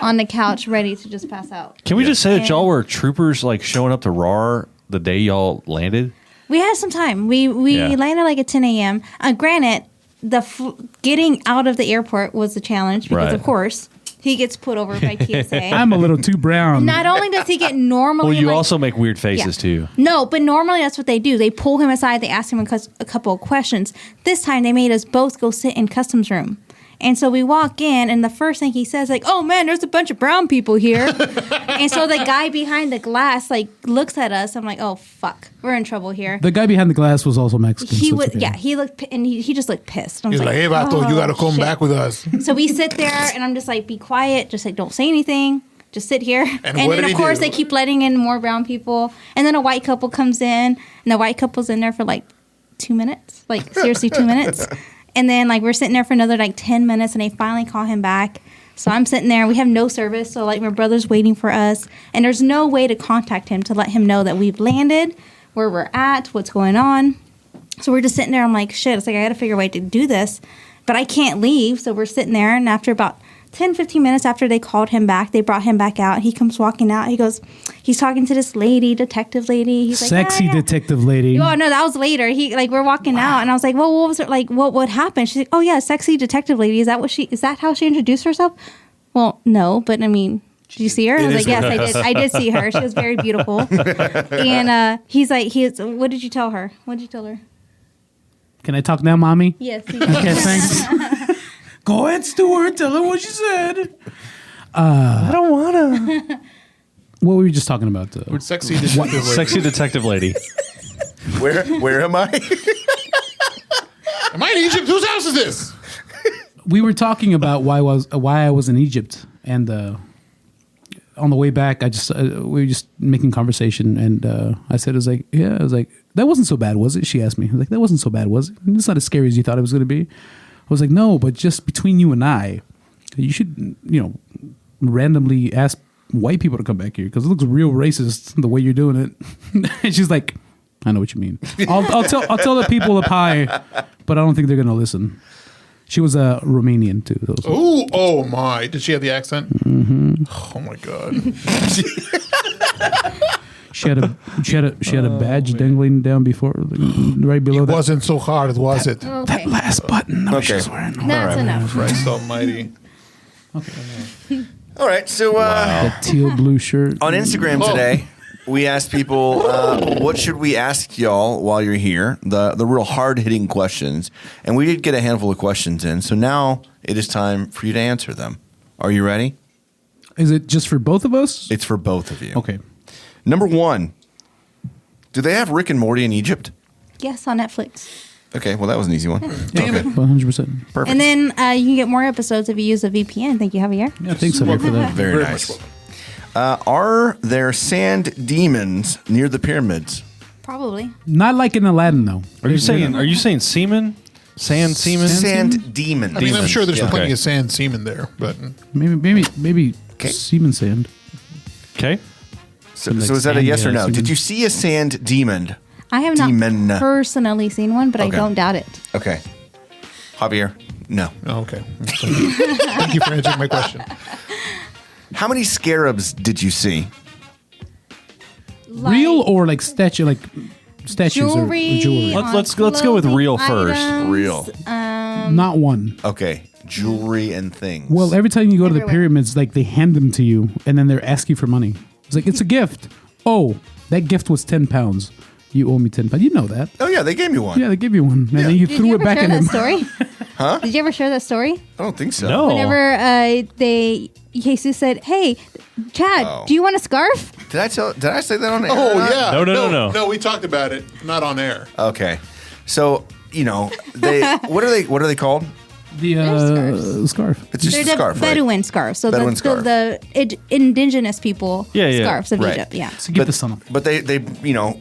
on the couch ready to just pass out. Can we just say that And- y'all were troopers like showing up to RAR the day y'all landed? We had some time. We Yeah. landed like at 10 a.m. Granted, getting out of the airport was a challenge because, Right. of course, he gets put over by TSA. I'm a little too brown. Not only does he get normally... Well, you like- also make weird faces too. No, but normally that's what they do. They pull him aside. They ask him a couple of questions. This time they made us both go sit in customs room. And so we walk in, and the first thing he says, like, "Oh man, there's a bunch of brown people here." And so the guy behind the glass like looks at us. I'm like, "Oh fuck, we're in trouble here." The guy behind the glass was also Mexican. He so was, it's okay. yeah. He looked, and he just looked pissed. I was He's like, hey, Vato, you "Oh, got to come shit." back with us. So we sit there, and I'm just like, "Be quiet. Just like, don't say anything. Just sit here." And And what then did of he course do? they keep letting in more brown people, and then a white couple comes in, and the white couple's in there for like 2 minutes, like seriously 2 minutes. And then like we're sitting there for another like 10 minutes, and they finally call him back. So I'm sitting there. We have no service, so like my brother's waiting for us, and there's no way to contact him to let him know that we've landed, where we're at, what's going on. So we're just sitting there. I'm like, shit. It's like I got to figure a way to do this, but I can't leave. So we're sitting there, and after about 10, 15 minutes after they called him back, they brought him back out. He comes walking out. He goes, he's talking to this lady, detective lady. He's like, Sexy "Yeah, yeah." detective lady. Oh no, that was later. We're walking out, and I was like, "Well, what was it like? What happened?" She's like, "Oh yeah, sexy detective lady. Is that how she introduced herself?" Well, no, but I mean, did you see her? I was like, "Yes, I did. I did see her. She was very beautiful." And he's like, what did you tell her? What did you tell her? Can I talk now, mommy? Yes. Okay, thanks. Go ahead, Stuart. Tell her what she said. I don't want to. What were we just talking about? Sexy detective lady. Sexy detective lady. Where am I? Am I in Egypt? Whose house is this? We were talking about why I was in Egypt, and on the way back, we were just making conversation, and I said, I was like, that wasn't so bad, was it? She asked me, I was like, that wasn't so bad, was it? It's not as scary as you thought it was going to be. I was like, no, but just between you and I, you should, randomly ask white people to come back here because it looks real racist the way you're doing it. And she's like, I know what you mean. I'll tell the people up high, but I don't think they're going to listen. She was a Romanian too. Oh my! Did she have the accent? Mm-hmm. Oh my god! She had a badge dangling down before, right below It that. wasn't so hard, was it? Okay, Last button. No, Okay. she was wearing. that's enough. Christ Almighty! All right, so That teal blue shirt. on Instagram today, we asked people, what should we ask y'all while you're here? The real hard-hitting questions. And we did get a handful of questions in, so now it is time for you to answer them. Are you ready? Is it just for both of us? It's for both of you. Okay. Number one, do they have Rick and Morty in Egypt? Yes, on Netflix. Okay, well, that was an easy one. Damn Okay, it. 100%. perfect. And then you can get more episodes if you use a VPN. Thank you, Javier. Yeah, thanks Javier, for that. Very Very nice. much welcome. Are there sand demons near the pyramids? Probably. Not like in Aladdin though. Are you saying semen? Sand semen? Sand demons. I mean, I'm sure there's Yeah. plenty Okay. of sand semen there, but Maybe Okay. semen sand. Okay. So, Like so is that a yes or no? sand Did demons. you see a sand demon? I have Demon. not personally seen one, but Okay. I don't doubt it. Okay. Javier, no. oh, okay. Thank you for answering my question. How many scarabs did you see? Real or like statues jewelry? or jewelry? Let's go with real first. Real. Not one. Okay. Jewelry and things. Well, every time you go to the Everywhere. pyramids, like they hand them to you, and then they're asking for money. It's like it's a gift. Oh, that gift was £10. You owe me 10 pounds. You know that. Oh yeah, they gave me one. Yeah, they give you one, and then you Did threw you it ever back share at that him. story? Huh? Did you ever share that story? I don't think so. No. Whenever Jesus said, "Hey, Chad, Oh. do you want a scarf?" Did I say that on air? Oh yeah. No. No, we talked about it. Not on air. Okay. So they what are they called? The scarf. It's just They're a the scarf, right? Bedouin scarves. So Bedouin the, scarf. the indigenous people Yeah. scarves of Right. Egypt. Yeah. So get the sun up. But they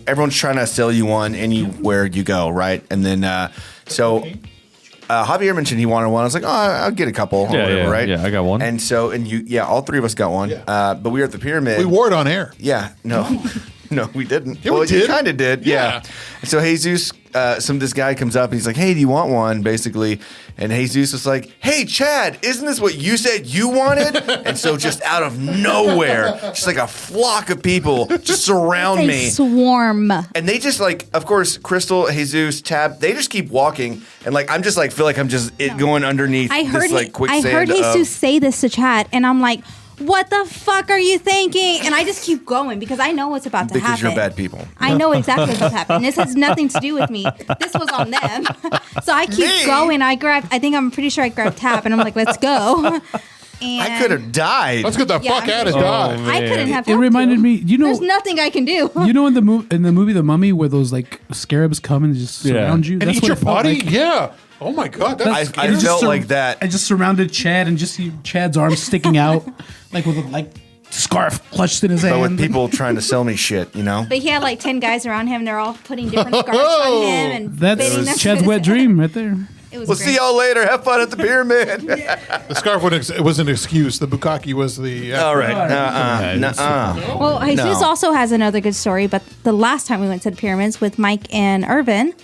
everyone's trying to sell you one anywhere you go, right? And then Javier mentioned he wanted one. I was like, oh, I'll get a couple, or whatever, right? Yeah, I got one. And so all three of us got one. Yeah. But we were at the pyramid. We wore it on air. Yeah, no. No, we didn't. Yeah, we You did. kind of did, Yeah. And so Jesus, this guy comes up and he's like, hey, do you want one, basically? And Jesus was like, hey, Chad, isn't this what you said you wanted? And so just out of nowhere, just like a flock of people just surround They me. swarm. And they just of course, Crystal, Jesus, Tab, they just keep walking. And I'm just feel like I'm just going underneath I heard this quicksand. I heard Jesus say this to Chad, and I'm like, what the fuck are you thinking? And I just keep going because I know what's about to happen. Because you're bad people. I know exactly what's happening. This has nothing to do with me. This was on them. So I keep Me? going. I'm pretty sure I grabbed Tap, and I'm like, let's go. And I could have died. Let's get the Yeah. fuck out of Oh, Dodge. man. I couldn't have. It helped reminded you. me. There's nothing I can do. You know in the movie The Mummy where those scarabs come and just surround you. And eat what your it felt body? like. Yeah. Oh my god. I That's It just felt like that. I just surrounded Chad and just see Chad's arms sticking out, with a scarf clutched in his But hand. with people trying to sell me shit, But he had 10 guys around him. They're all putting different scarves on him and That's fitting them to Chad's his wet head. dream right there. It was We'll great. see y'all later. Have fun at the pyramid. the scarf was an excuse. The bukkake was the. All right. Nuh-uh. Well, Jesus No. also has another good story, but the last time we went to the pyramids with Mike and Irvin,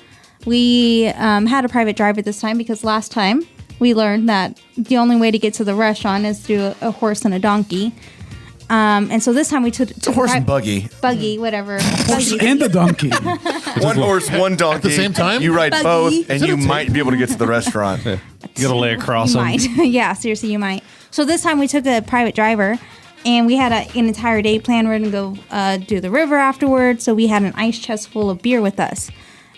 we had a private driver this time because last time we learned that the only way to get to the restaurant is through a horse and a donkey. And so this time we took A horse and buggy. buggy, whatever. Buggy. And the donkey. One horse, one donkey. At the same time? You ride Buggy. both, and Is it you a might be able to get to the restaurant. You gotta lay across You them. might. Yeah, seriously, you might. So this time we took a private driver, and we had an entire day planned. We're going to go do the river afterwards. So we had an ice chest full of beer with us.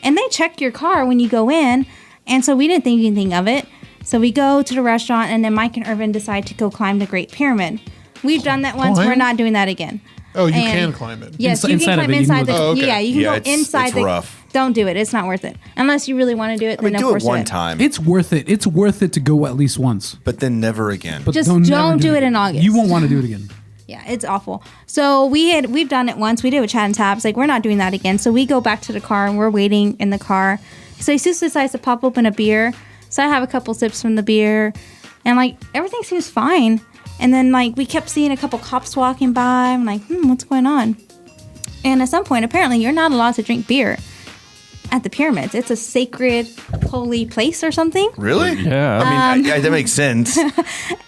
And they check your car when you go in. And so we didn't think anything of it. So we go to the restaurant, and then Mike and Irvin decide to go climb the Great Pyramid. We've done that once. Climb? We're not doing that again. Oh, you And- can climb it. Yes, Inside- you inside can of climb it, you can inside go the. Oh, okay. Yeah, you can Yeah, go it's- inside it's the. rough. Don't do it. It's not worth it unless you really want to do it. I mean, then of do course it one do it. time, It's worth it. It's worth it to go at least once. but then never again. But Just never don't do it in August. You won't want to do it again. Yeah, it's awful. So we've done it once. We did it with Chad and Tabs. We're not doing that again. So we go back to the car and we're waiting in the car. So Jesus decides to pop open a beer. So I have a couple sips from the beer, and everything seems fine. And then we kept seeing a couple cops walking by. I'm like, what's going on? And at some point, apparently, you're not allowed to drink beer at the pyramids. It's a sacred, holy place or something. Really? Yeah. I mean, that makes sense.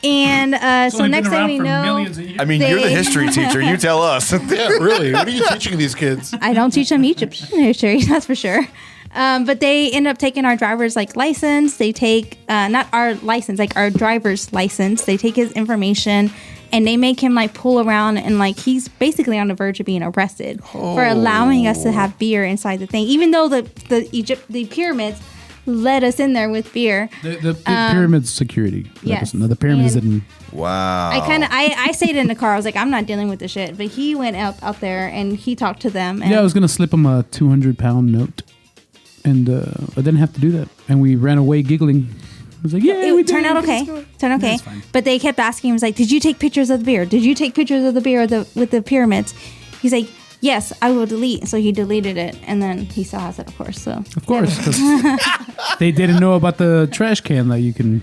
And so next thing we know, I mean, you're the They- history teacher. You tell us. Yeah, really. What are you teaching these kids? I don't teach them Egyptian history, that's for sure. But they end up taking our driver's license. They take not our license, our driver's license. They take his information and they make him pull around and he's basically on the verge of being arrested for allowing us to have beer inside the thing, even though the pyramids let us in there with beer. The pyramid security. yes. No, the pyramids And- didn't. Wow. I stayed in the car. I was like, I'm not dealing with this shit. But he went out there and he talked to them. And Yeah, I was gonna slip him a 200-pound note, and I didn't have to do that. And we ran away giggling. I was like, "Yeah, we it turned did out it. okay. Turned okay. That's fine. But they kept asking him, did you take pictures of the beer? Did you take pictures of the beer with the pyramids? He's like, yes, I will delete. So he deleted it, and then he still has it, of course. So Of course, 'cause they didn't know about the trash can that you can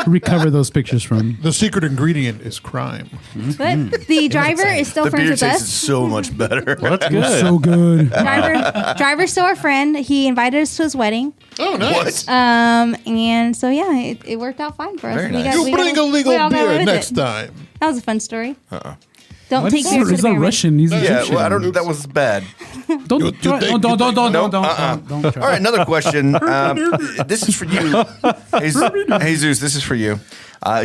recover those pictures from. The secret ingredient is crime. but the driver is still the friends beer with tastes us. so much better. That's good. So good. Driver's still our friend. He invited us to his wedding. Oh, nice. And so yeah, it worked out fine for us. Very We nice. You bring a legal we all got away beer with next it. time. That was a fun story. Don't take beer to the He's not pyramid. Russian. He's Yeah, Egyptian. well, I don't. That was bad. Don't try. Don't try. Nope, Don't try. All right, another question. This is for you, Jesus. This is for you.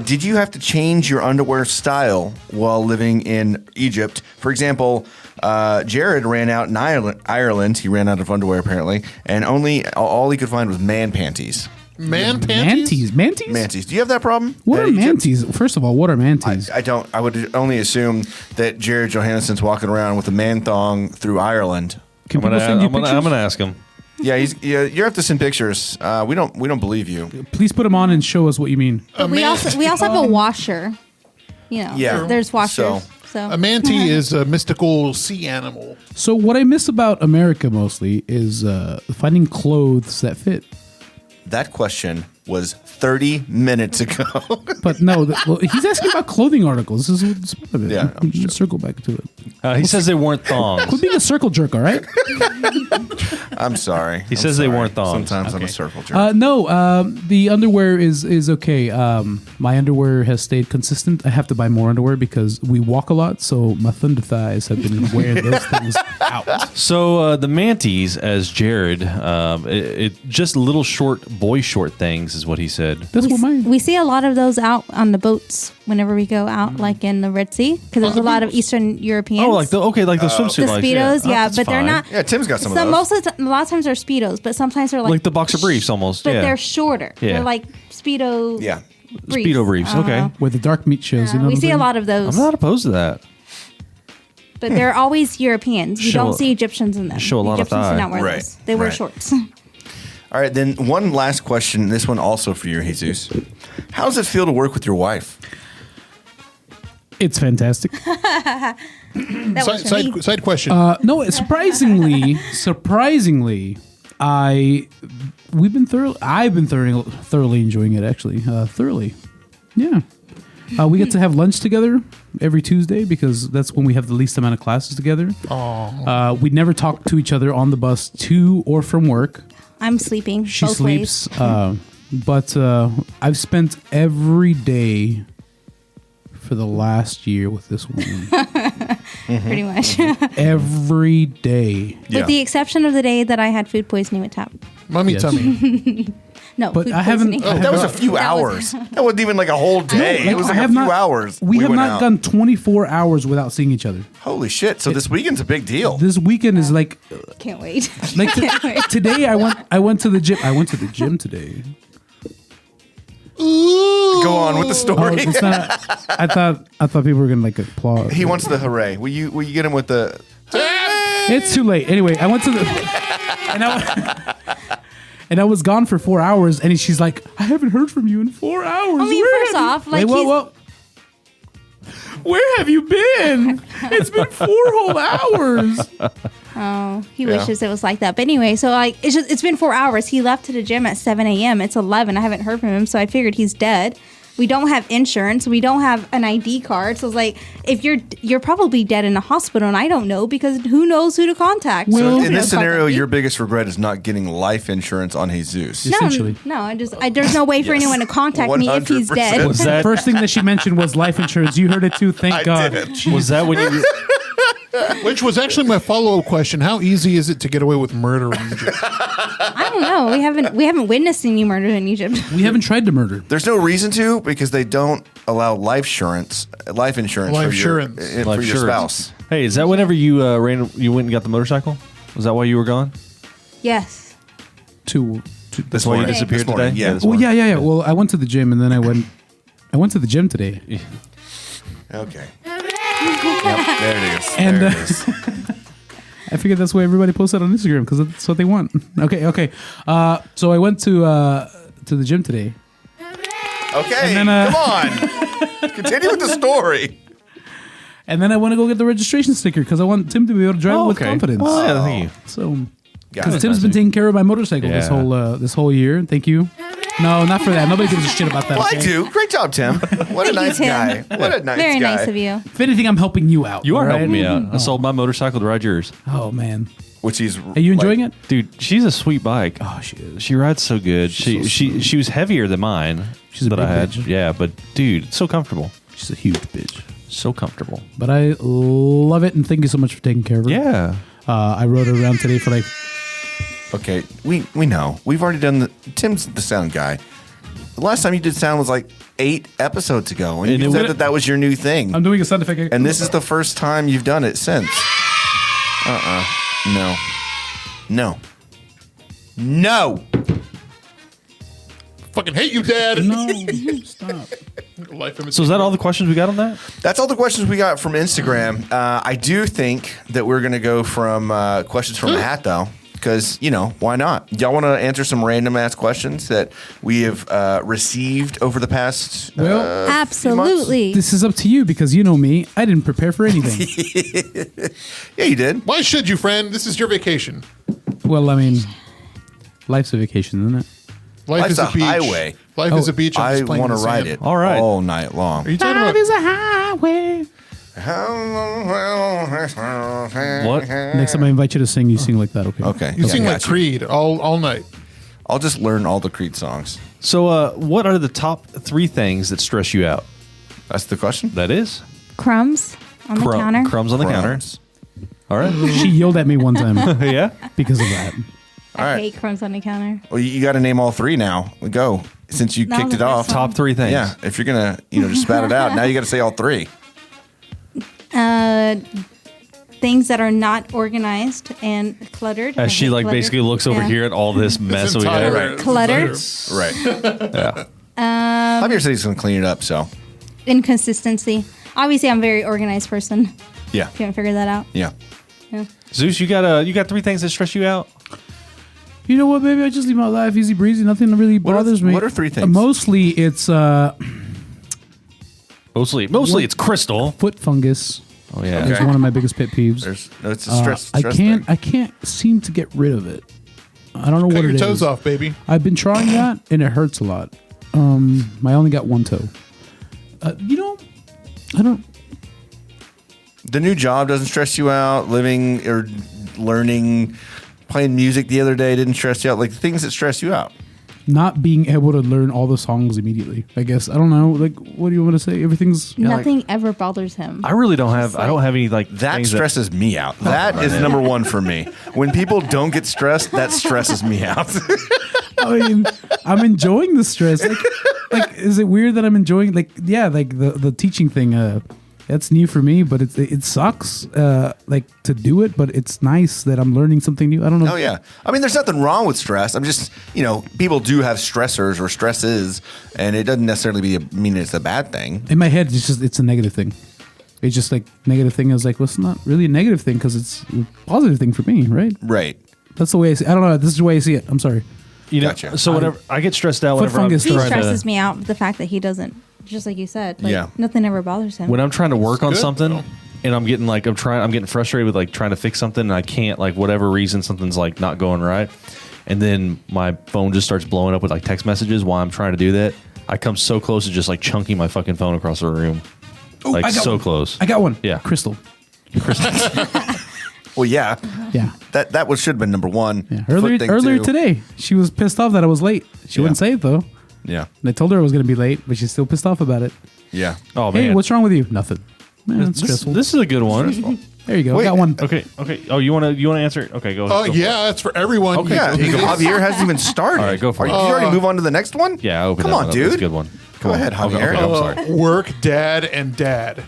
Did you have to change your underwear style while living in Egypt? For example, Jared ran out in Ireland. He ran out of underwear apparently, and all he could find was man panties. Man panties? Manties? Do you have that problem? What are in Egypt? manties? First of all, what are manties? I don't. I would only assume that Jared Johannessen's walking around with a man thong through Ireland. Can I'm people send you gonna pictures? ask him. Yeah, you have to send pictures. We don't believe you. Please put them on and show us what you mean. But we also have a washer. You know, Yeah. there's washers. So, A manatee is a mystical sea animal. So what I miss about America mostly is finding clothes that fit. That question was 30 minutes ago. But no, he's asking about clothing articles. This is part of it. Yeah, I'm sure. Circle back to it. He says they weren't thongs. Quit being a circle jerk, all right? I'm sorry. He says they weren't thongs. Sometimes I'm a Okay. circle jerk. No, the underwear is okay. My underwear has stayed consistent. I have to buy more underwear because we walk a lot, so my thunder thighs have been wearing those things out. So the manties, as Jared, it just little boy short things is what he said. That's what mine. we see a lot of those out on the boats whenever we go out, like in the Red Sea, because there's a lot of Eastern Europeans. Oh, like the swimsuit the legs, speedos, yeah, that's but they're fine. not. Yeah, Tim's got some of those. Most of a lot of times they're speedos, but sometimes they're like the boxer briefs almost. But yeah, they're shorter. Yeah. They're like speedo. Yeah. briefs. Speedo briefs. Okay, Where the dark meat shows. You know we what I'm see a saying? lot of those, I'm not opposed to that. but they're always Europeans. You Show- don't see Egyptians in them. show a lot of Egyptians thigh. do not wear Right, those. They wear right. shorts. All right, then one last question. This one also for you, Jesus. How does it feel to work with your wife? It's fantastic. That was for me. Side question. No, surprisingly, I've been thoroughly enjoying it. Actually, thoroughly, yeah. We get to have lunch together every Tuesday because that's when we have the least amount of classes together. We never talk to each other on the bus to or from work. I'm sleeping. She both sleeps, ways. but I've spent every day for the last year with this woman. Pretty much. Every day. With the exception of the day that I had food poisoning with TAP. Mummy Yes. tummy. No, But food I haven't- poisoning. I That was a That few that hours. was- That wasn't even like a whole day. It was like a few hours. We have went not out. gone 24 hours without seeing each other. Holy shit! So this weekend's a big deal. This weekend is like Can't wait. today. I went to the gym. I went to the gym today. Go on with the Oh, story. it's not. I thought people were gonna like applaud. He wants the hooray. Will you get him with the? It's too late. Anyway, I went to the and I was gone for 4 hours, and she's like, "I haven't heard from you in 4 hours." I mean, Where first have you-" off, like, Wait, he's- whoa. Where have you been? It's been 4 whole hours. Oh, he wishes it was like that. But anyway, so like it's been 4 hours. He left to the gym at 7 a.m. It's 11. I haven't heard from him, so I figured he's dead. We don't have insurance. We don't have an ID card. So it's like, if you're probably dead in a hospital, and I don't know because who knows who to contact. So Well- in You know, this scenario, contact me. your biggest regret is not getting life insurance on Jesus. Yeah. Essentially. No. There's no way for anyone to contact me if he's 100%. dead. Was that First thing that she mentioned was life insurance. You heard it too. Thank I God. didn't. Jeez. was that when you? Which was actually my follow-up question. How easy is it to get away with murder in Egypt? I don't know. We haven't witnessed any murder in Egypt. We haven't tried to murder. There's no reason to because they don't allow life insurance Life for insurance. your Life insurance. spouse. Hey, is that whenever you you went and got the motorcycle? Was that why you were gone? Yes. That's why you morning. disappeared This morning, today. yeah. this Well, morning. yeah. Well, I went to the gym, and then I went to the gym today. Okay. Yep, there it is. And, There it is. I figured that's why everybody posts that on Instagram because that's what they want. Okay. So I went to the gym today. Okay, And then, come on. Continue with the story. And then I want to go get the registration sticker because I want Tim to be able to drive with confidence. Oh, yeah, thank you. So, Got because it. Tim's been taking care of my motorcycle Yeah. this whole year. Thank you. No, not for that. Nobody gives a shit about that. Well, I okay? do. Great job, Tim. What a Thank you, nice Tim. guy. What a nice Very guy. nice of you. If anything, I'm helping you out. You are all right? helping me out. I sold my motorcycle to ride yours. Oh man, Which he's. are you enjoying it? Dude, she's a sweet bike. Oh, she is. She rides so good. She was heavier than mine. She's a that big I had. bitch. Yeah, but dude, it's so comfortable. She's a huge bitch. So comfortable. But I love it, and thank you so much for taking care of her. Yeah. I rode her around today for like. Okay, we know. We've already done Tim's the sound guy. The last time you did sound was like 8 episodes ago, and you said that was your new thing. I'm doing a sound effect. And this is the first time you've done it since. No. Fucking hate you, Dad. No, stop. So is that all the questions we got on that? That's all the questions we got from Instagram. I do think that we're going to go from questions from a hat, though, because, why not? Y'all want to answer some random-ass questions that we have received over the past Well, Absolutely. This is up to you because you know me. I didn't prepare for anything. Yeah, you did. Why should you, friend? This is your vacation. Well, I mean, life's a vacation, isn't it? Life is Life's a a beach. highway. Life is a beach. I'm I just playing want to in the ride sand. it All right. all night long. Are you talking about? Life is a highway. What? Next time I invite you to sing, you sing like that, okay? Okay. You Yeah, sing got like you. Creed all night. I'll just learn all the Creed songs. So what are the top 3 things that stress you out? That's the question? That is? Crumbs on the counter. Crumbs on the counter. Crumbs. All right. She yelled at me one time Yeah. because of that. All right. I hate crumbs on the counter. Well, you got to name all 3 now. Go. Since you Not kicked the it off. first one. Top 3 things. Yeah. If you're going to, just spat it out, now you got to say all 3. Things that are not organized and cluttered. I As she hate like clutter. basically looks over Yeah. here at all this mess we have. Right. Clutter. Right. Javier said he's going to clean it up, so. Inconsistency. Obviously, I'm a very organized person. Yeah. If you haven't figured that out. Yeah. Yeah. Zeus, you got 3 things that stress you out? You know what, baby? I just leave my life easy breezy. Nothing really bothers me. what are 3 things? Mostly it's Mostly it's crystal. foot fungus. Oh yeah. It's Okay. one of my biggest pet peeves. It's a stress, I stress can't. thing. I can't seem to get rid of it. I don't know Cut what your it toes is. off, baby. I've been trying that, and it hurts a lot. I only got one toe. I don't. The new job doesn't stress you out. Living or learning, playing music the other day didn't stress you out. Like things that stress you out. Not being able to learn all the songs immediately. I guess I don't know. Like, what do you want to say? Everything's Nothing ever bothers him. I really don't have. I don't have any like That things stresses me out. That is number 1 for me. When people don't get stressed, that stresses me out. I mean, I'm enjoying the stress. Like, is it weird that I'm enjoying? Like, yeah, like the teaching thing. That's new for me, but it sucks. Like to do it, but it's nice that I'm learning something new. I don't know. Oh yeah. I mean, there's nothing wrong with stress. I'm just, people do have stressors or stresses, and it doesn't necessarily mean it's a bad thing. In my head, it's a negative thing. It's just like negative thing. I was like, well, it's not really a negative thing because it's a positive thing for me, right? Right. That's the way I see it. I don't know. This is the way I see it. I'm sorry. Gotcha. So whenever I get stressed out, Foot whenever I'm fungus He trying stresses to, me out with the fact that he doesn't, just like you said. Like, Yeah. Nothing ever bothers him. when I'm trying to work on good, something, though. and I'm getting frustrated with like trying to fix something, and I can't, like, whatever reason something's like not going right, and then my phone just starts blowing up with like text messages while I'm trying to do that. I come so close to just like chunking my fucking phone across the room, Ooh, like I got so one. close. I got one. Yeah. Crystal. Well, yeah. Yeah. That should have been number 1. Yeah. Foot thing, Earlier too. today, she was pissed off that I was late. She Yeah. wouldn't say it though. Yeah. And I told her I was going to be late, but she's still pissed off about it. Yeah. Oh man, Hey, what's wrong with you? Nothing. Man, it's this, stressful. this is a good one. There you go. Wait. Got one. Okay. Oh, you want to answer? Okay, go. Oh go for yeah, that's for everyone. Okay. Yeah. Javier hasn't even started. All right, go for Did it. you already move on to the next one? it. Yeah, I opened Come that on, one up. dude. That's a good one. Go ahead, Javier. I'm sorry. Work, dad, and dad.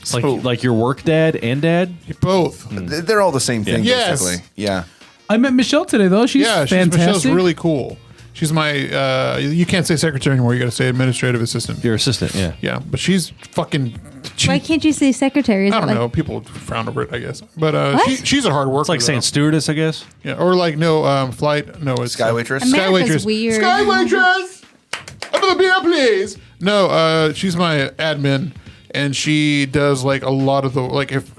It's like your work dad and dad. Both. They're all the same thing, Yes. basically. Yeah. I met Michelle today though. She's fantastic. Michelle's really cool. She's my. You can't say secretary anymore. You got to say administrative assistant. Your assistant, yeah. Yeah, but she's fucking. Why can't you say secretary? Is I it don't like, know. People frown over it, I guess. But What? she's a hard worker. It's like saying though. stewardess, I guess. Yeah, or like flight. No, it's Sky waitress. Sky America's waitress. weird. Sky waitress. Another beer, please. No, she's my admin, and she does like a lot of the if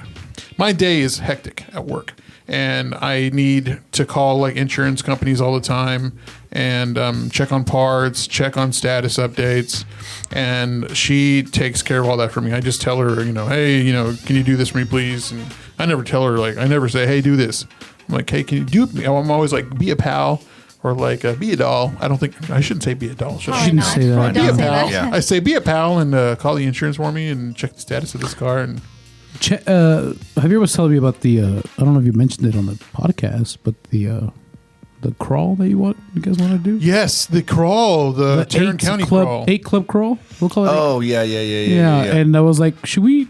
my day is hectic at work, and I need to call like insurance companies all the time and check on parts, check on status updates, and she takes care of all that for me. I just tell her, hey, can you do this for me, please? And I never tell her I never say, hey, do this. I'm like, hey, can you do it? I'm always like, be a pal. Or like be a doll. I don't think I shouldn't say be a doll. Should I? Shouldn't say that. Be a Don't say pal. that. Yeah. I say be a pal and call the insurance for me and check the status of this car. And Have you ever told me about the? I don't know if you mentioned it on the podcast, but the crawl that you guys want to do? yes, the crawl, the Tarrant County club, crawl. 8 club crawl. We'll call it. Oh yeah. yeah. And I was like, should we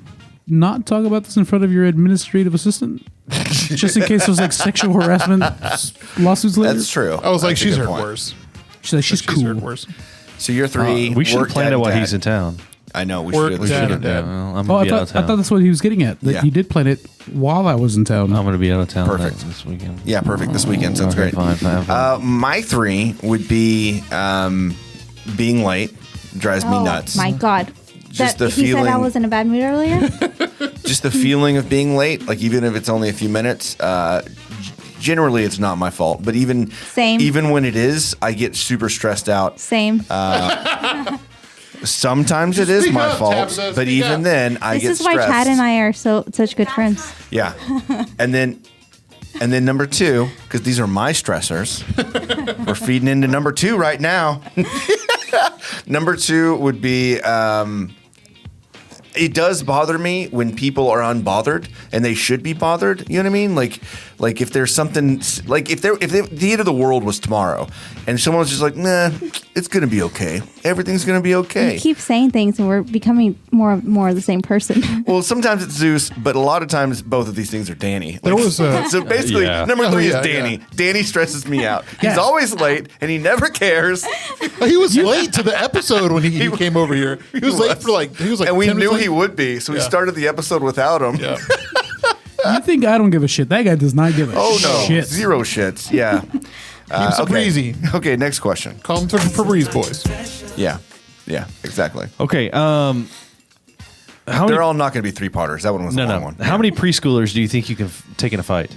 not talk about this in front of your administrative assistant, just in case there's like sexual harassment lawsuits later? That's true. I was like, That's a she's good heard point. worse. She's like, she's She's cool. heard worse. So you're 3. We should have work planned dad it while and he's dad. in town. I know. We Work should. dad should. and dad. I'm Oh, gonna I be out of thought town. that's what he was getting at. That Yeah. you did plan it while I was in town. I'm going to be out of town Perfect. this weekend. Yeah, perfect. This weekend sounds Okay, great. fine. My 3 would be being late. Drives me Oh, nuts. my God. Just the he said I feeling- was in a bad mood earlier. Just the feeling of being late, like even if it's only a few minutes. Generally, it's not my fault, but even when it is, I get super stressed out. Same. Sometimes it is Speak my up, fault, Tabitha, but speak even up. then, I This get is stressed. why Chad and I are such good friends. Yeah, and then number 2, because these are my stressors. We're feeding into number 2 right now. Number 2 would be. It does bother me when people are unbothered and they should be bothered. You know what I mean? Like if there's something, like if the end of the world was tomorrow and someone's just like, nah, it's gonna be okay. Everything's gonna be okay. You keep saying things, and we're becoming more of the same person. Well, sometimes it's Zeus, but a lot of times both of these things are Danny. There was so basically, Yeah. number 3 yeah, is Danny. yeah. Danny stresses me out. He's Yeah. always late and he never cares. He was late to the episode when he came over here. He was late for like And we 10 knew minutes he late. would be, so we Yeah. started the episode without him. Yeah. You think I don't give a shit? That guy does not give a Oh no, shit. 0 shits. Yeah. Keeps it breezy. Okay, next question. Call them Febreze boys. Yeah, exactly. Okay. How many? They're all not going to be 3-parters. That one was a long one. How many preschoolers do you think you can take in a fight?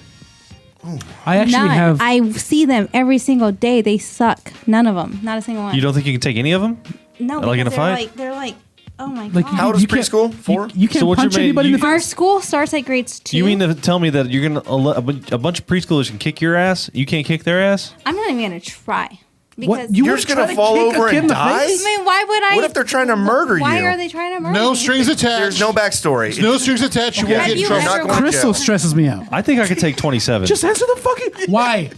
I actually None. have. I see them every single day. They suck. None of them. Not a single one. You don't think you can take any of them? No, like in a because fight? They're like, oh my like, God. How old is you can't- preschool? 4? You can't So what's your punch main- anybody in the Our face. school starts at grades 2. You mean to tell me that you're gonna a bunch of preschoolers can kick your ass? You can't kick their ass? I'm not even gonna try. Because What? You You're would just going try to fall kick a over kid in and the die? face? I mean, why would I? What if they're trying to murder Why you? are they trying to murder No me? strings attached. There's no backstory. No strings attached. You won't Have get in you trouble. ever Not going to Crystal jail. stresses me out. I think I could take 27. Just answer the fucking. Why?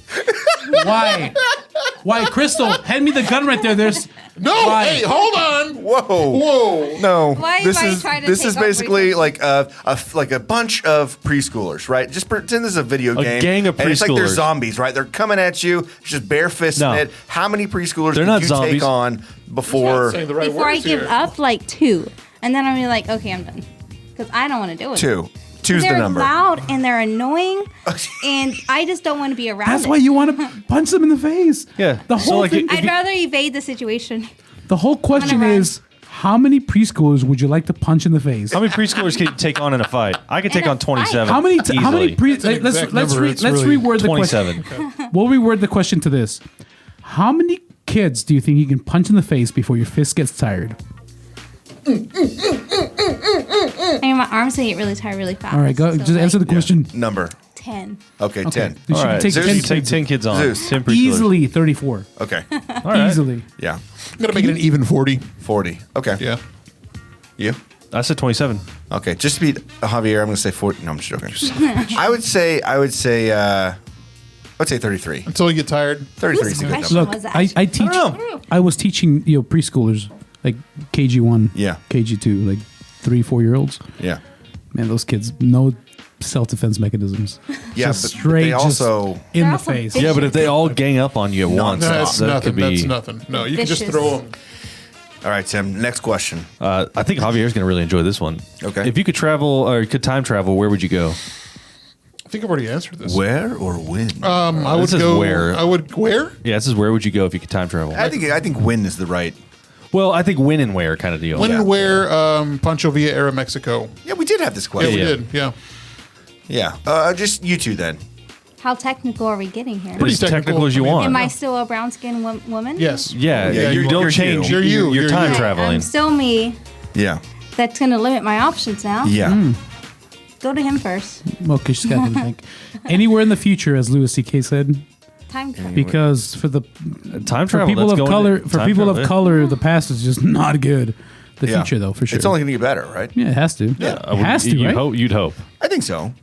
Why? Crystal, hand me the gun right there. There's. No, Why? hey, hold on. Whoa. No. Why this am I is trying to this take is over basically your- like a bunch of preschoolers, right? Just pretend this is a video A game. gang of and it's like they're preschoolers. zombies, right? They're coming at you, just barefisting No. it. How many preschoolers They're did not you zombies. take on before Saying the right Before I words give here. up, like 2, and then I'm like, okay, I'm done, because I don't want to deal with it. 2? Two's They're the number. loud and they're annoying, and I just don't want to be around. That's it. why you want to punch them in the face. Yeah. The So, whole like, thing. if I'd rather evade the situation. The whole question run. is, how many preschoolers would you like to punch in the face? How many preschoolers can you take on in a fight? I could In take a on 27. How many? How many? easily. an Let's exact number. It's let's really reword the 27. question. We'll reword the question to this: how many kids do you think you can punch in the face before your fist gets tired? I mean, my arms gonna get really tired really fast. All right, go. So, Just answer the like, question. Number. 10. Okay, 10. You All should right. take Zeus, 10 you take kids. 10 kids on. Zeus. 10 preschoolers. Easily 34. Okay. All right. Easily. Yeah. I'm going to make it an even 40. 40. Okay. Yeah. You? I said 27. Okay. Just to beat Javier, I'm going to say 40. No, I'm just joking. I would say 33. Until you get tired. 33 is a good Whose number. question Look, was that? I teach. know. I was teaching preschoolers like KG1, Yeah. KG2, like 3-4-year-olds. Yeah. Man, those kids no self-defense mechanisms. Yeah, Just but straight they just also in They're the also face. big. Yeah, but if they all gang up on you at once, No, that's that nothing. could be. That's nothing. No, you can just Vicious. throw them. All right, Tim. Next question. I think Javier's going to really enjoy this one. Okay. If you could travel or could time travel, where would you go? I think I've already answered this. Where or when? I would This is go. where. I would where? Yeah, this is where would you go if you could time travel? I think when is the right. Well, I think when and where kind of deal. When Yeah. and where? Pancho Villa era Mexico. Yeah, we did have this Yeah, question. we Yeah. did. Yeah. Yeah. Just you two then. How technical are we getting here? As technical as you I mean, want. Am I still a brown skinned woman? Yes. Yeah, Yeah, you you're- don't you're change. you. You're you. You're You're time you. traveling. I'm still me. Yeah. That's going to limit my options now. Yeah. Go to him first. Okay, she's got to think. Anywhere in the future, as Louis C.K. said. Time travel. Because for the Time for travel. people that's of going color, to- for time people travel, of color, the past is just not good. The Yeah. future, though, for sure. It's only going to get better, right? yeah, it has to. Yeah, It has to, you'd right? hope. You'd hope. I think so.